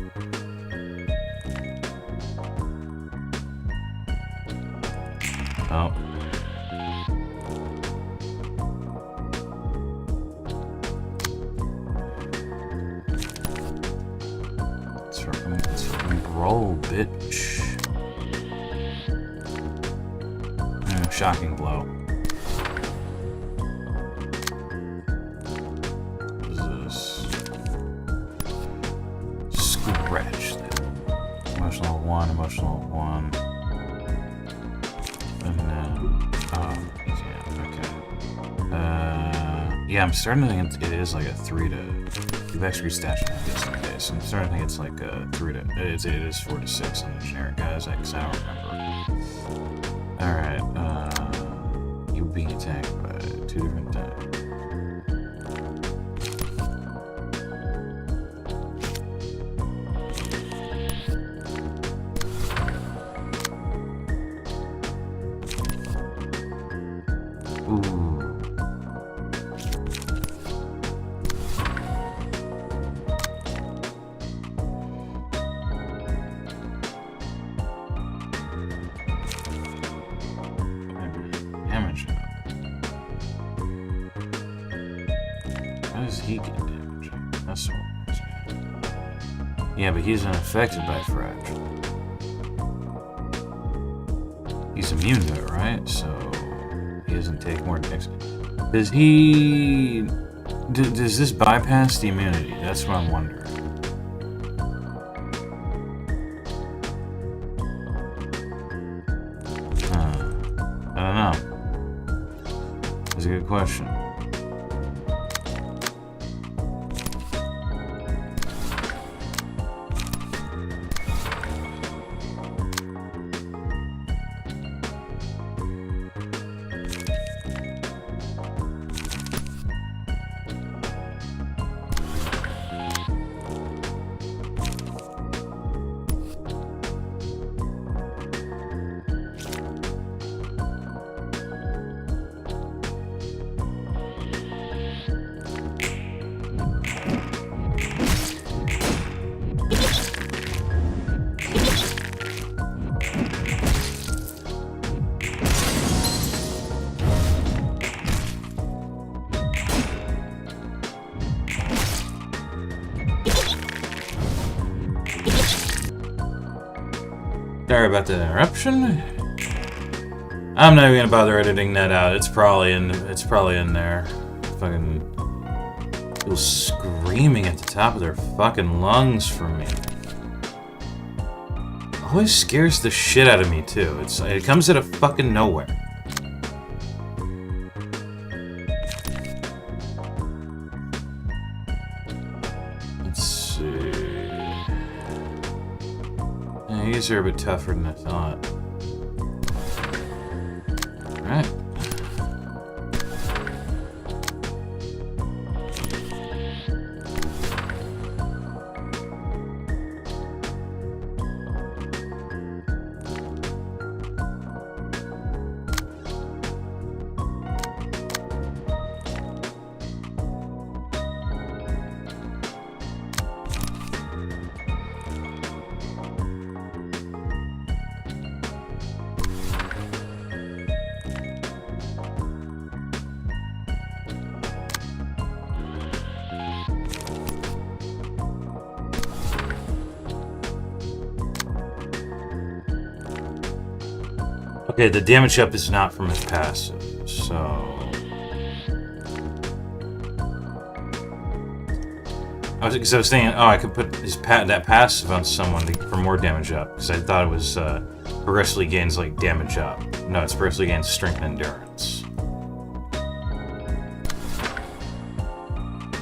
Oh. It's fucking roll, bitch. Shocking blow. Emotional 1. And then... Oh, yeah, okay. Yeah, I'm starting to think it is like a 3 to... You've actually stashed it just in case. I'm starting to think it's like a 3 to... It is 4 to 6 on the generic guys, because I don't remember. Alright, you being attacked by 2 different times. he get damage? That's what worries me. Yeah, but he's unaffected by fragile. He's immune to it, right? So he doesn't take more damage. Does he... Does this bypass the immunity? That's what I'm wondering. I don't know. That's a good question. Sorry about the interruption. I'm not even gonna bother editing that out. It's probably in there. Fucking people screaming at the top of their fucking lungs for me. Always scares the shit out of me too. It comes out of fucking nowhere. Let's see. These are a bit tougher than I thought. Alright. Okay, the damage up is not from his passive, so... I was thinking, oh, I could put that passive on someone for more damage up, because I thought it was progressively gains, like, damage up. No, it's progressively gains strength and endurance.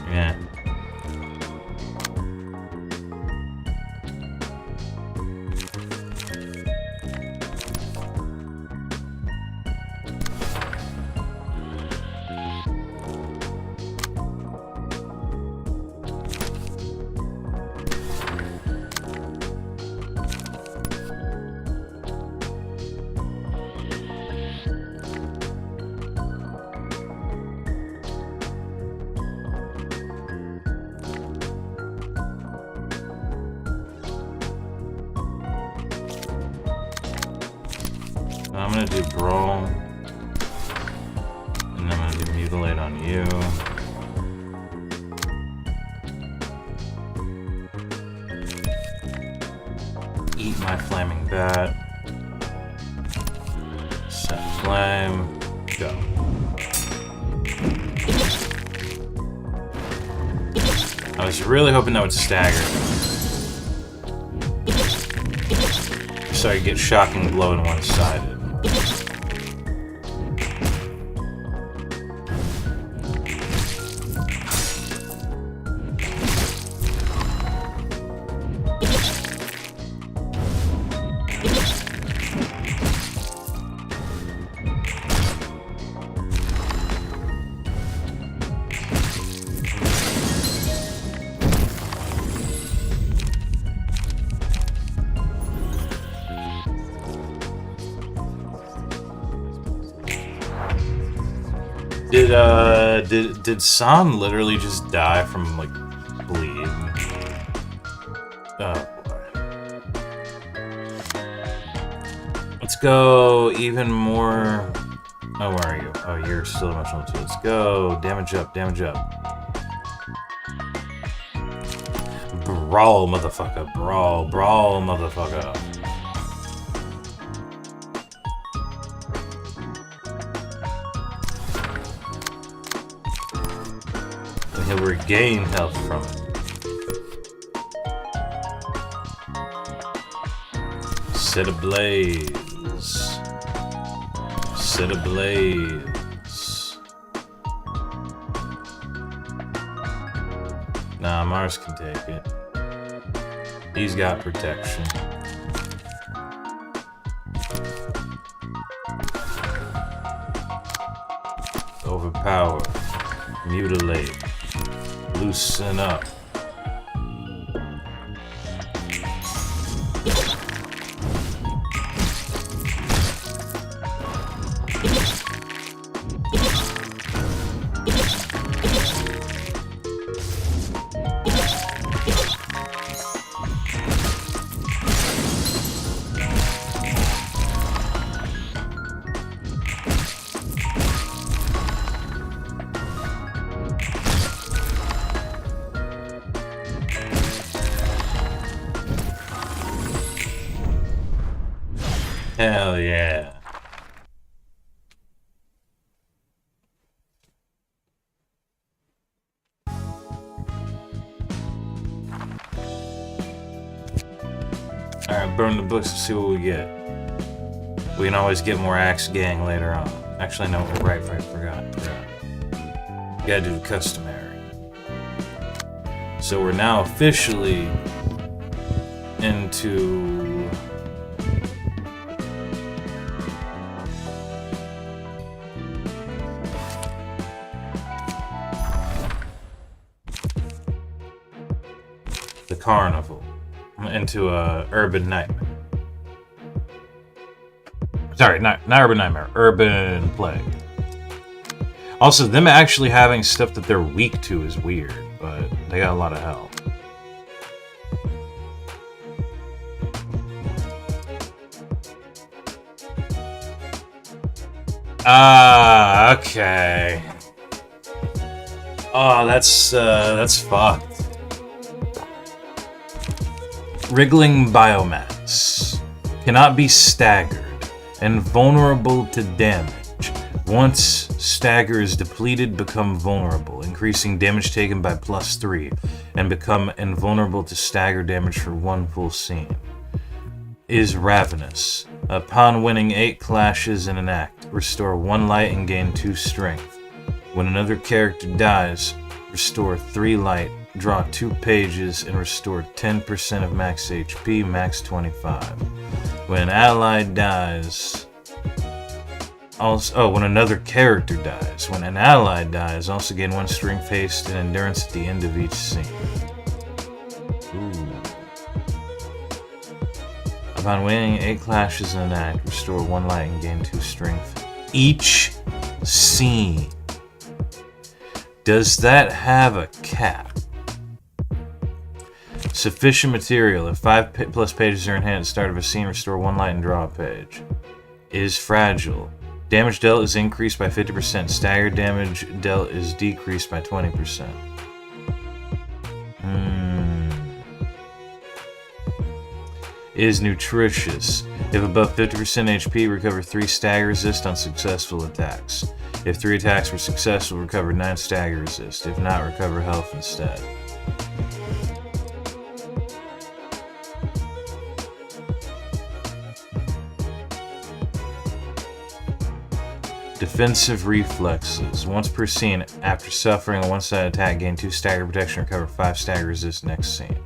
Yeah. I'm gonna do Brawl, and then I'm gonna do Mutilate on you. Eat my Flaming Bat. Set Flame. Go. I was really hoping that would stagger. So I get Shocking Blow and one-sided. Did San literally just die from, like, bleed? Oh, boy. Let's go even more... Oh, where are you? Oh, you're still emotional too. Let's go. Damage up, damage up. Brawl, motherfucker. Brawl, brawl, motherfucker. And he'll regain health from it. Set ablaze. Set ablaze. Nah, Mars can take it. He's got protection. Overpower. Mutilate. Loosen up. Hell yeah. Alright, burn the books to see what we get. We can always get more Axe Gang later on. Actually, no, right, forgot. You gotta do the customary. So we're now officially into the carnival, into a urban nightmare. Sorry, not urban nightmare, urban plague. Also, them actually having stuff that they're weak to is weird, but they got a lot of health. Ah, okay. Oh, that's fucked. Wriggling biomass. Cannot be staggered and vulnerable to damage. Once stagger is depleted, become vulnerable, increasing damage taken by +3, and become invulnerable to stagger damage for one full scene. Is ravenous. Upon winning 8 clashes in an act, restore 1 light and gain 2 strength. When another character dies, restore 3 light, draw 2 pages, and restore 10% of max HP, max 25. When an ally dies... when another character dies. When an ally dies, also gain 1 strength, haste, and endurance at the end of each scene. Ooh. Upon winning 8 clashes in an act, restore 1 light and gain 2 strength. Each scene. Does that have a cap? Sufficient material. If 5+ pages are in hand at the start of a scene, restore 1 light and draw a page. Is fragile. Damage dealt is increased by 50%. Staggered damage dealt is decreased by 20%. Is nutritious. If above 50% HP, recover 3 stagger resist on successful attacks. If 3 attacks were successful, recover 9 stagger resist. If not, recover health instead. Defensive reflexes. Once per scene, after suffering a one-sided attack, gain 2 stagger protection, recover 5 stagger resist next scene.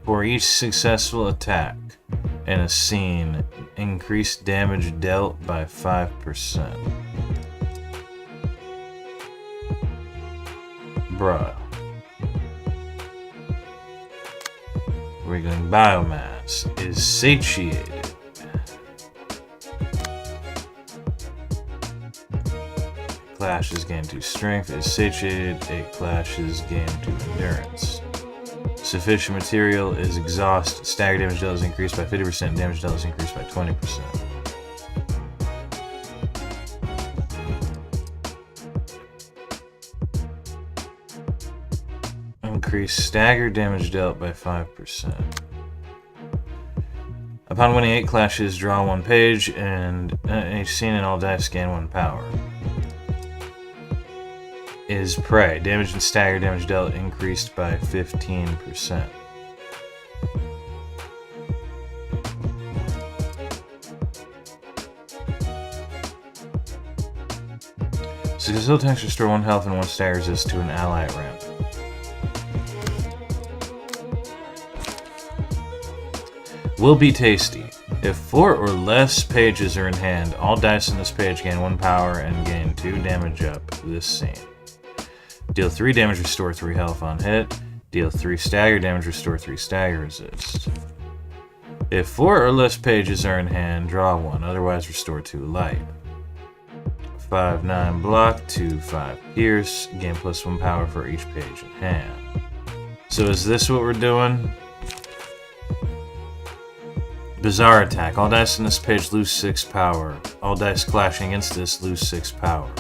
For each successful attack in a scene, increase damage dealt by 5%. Bruh. Wriggling biomass is satiated. Clashes gain 2 strength, is satiated, 8 clashes gain 2 endurance. Sufficient material is exhaust, stagger damage dealt is increased by 50%, damage dealt is increased by 20%. increase stagger damage dealt by 5%. Upon winning 8 clashes, draw 1 page, and each scene and all dice gain 1 power. Is prey. Damage and stagger damage dealt increased by 15%. Successful attacks restore 1 health and 1 stagger resist to an ally at random. Will be tasty. If 4 or less pages are in hand, all dice on this page gain 1 power and gain 2 damage up this scene. Deal 3 damage, restore 3 health on hit. Deal 3 stagger damage, restore 3 stagger resist. If 4 or less pages are in hand, draw 1, otherwise restore 2 light. 5/9 block, 2/5 pierce, gain +1 power for each page in hand. So is this what we're doing? Bizarre attack. All dice on this page lose 6 power. All dice clashing against this lose 6 power.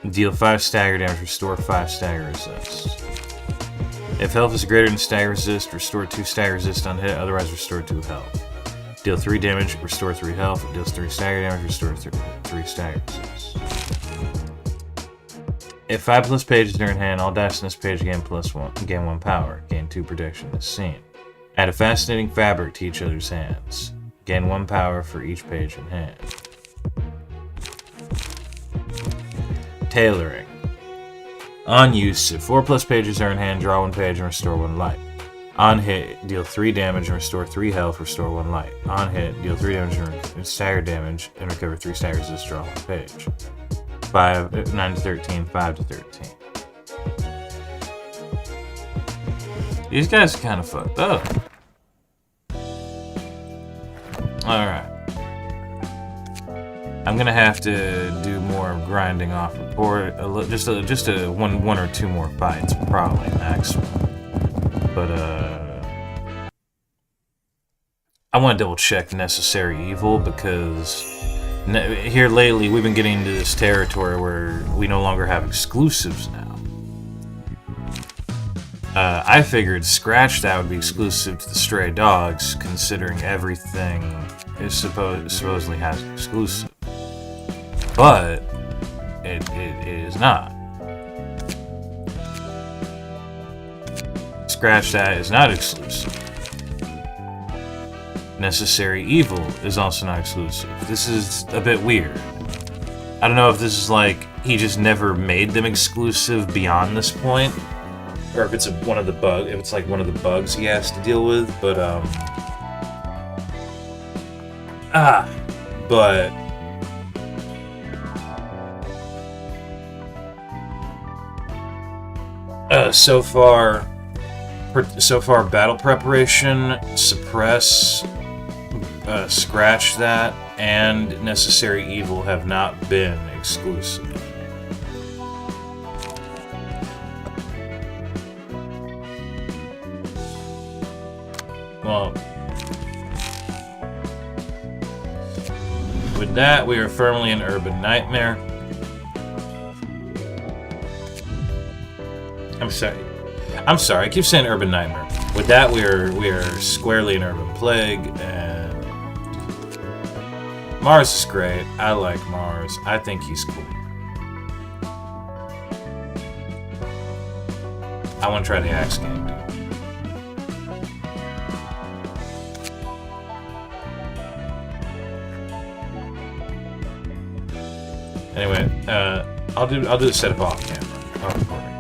Deal 5 stagger damage, restore 5 stagger resist. If health is greater than stagger resist, restore 2 stagger resist on hit, otherwise restore 2 health. Deal 3 damage, restore 3 health. Deals 3 stagger damage, restore 3 stagger resist. If 5 plus pages are in hand, all dice on this page gain +1 power. Gain 2 protection this scene. Add a fascinating fabric to each other's hands. Gain 1 power for each page in hand. Tailoring. On use, if 4 plus pages are in hand, draw 1 page and restore 1 light. On hit, deal 3 damage and restore 3 health, restore 1 light. On hit, deal 3 damage and stagger damage and recover 3 staggers, just draw 1 page. 9 to 13, 5 to 13. These guys are kind of fucked up. Alright. I'm gonna have to do more grinding off report. Just one or two more fights, probably maximum. But I want to double check Necessary Evil because here lately we've been getting into this territory where we no longer have exclusives now. I figured Scratch that would be exclusive to the Stray Dogs, considering everything is supposedly has an exclusive. But it is not. Scratch that is not exclusive. Necessary Evil is also not exclusive. This is a bit weird. I don't know if this is like he just never made them exclusive beyond this point, or if it's one of the bugs he has to deal with. But so far battle preparation, suppress, scratch that, and Necessary Evil have not been exclusive. Well, with that, we are firmly in Urban Nightmare. I'm sorry, I keep saying Urban Nightmare. With that, we are squarely in Urban Plague, and Mars is great. I like Mars. I think he's cool. I want to try the Axe game, dude. Anyway, I'll do the setup off camera. Off recording.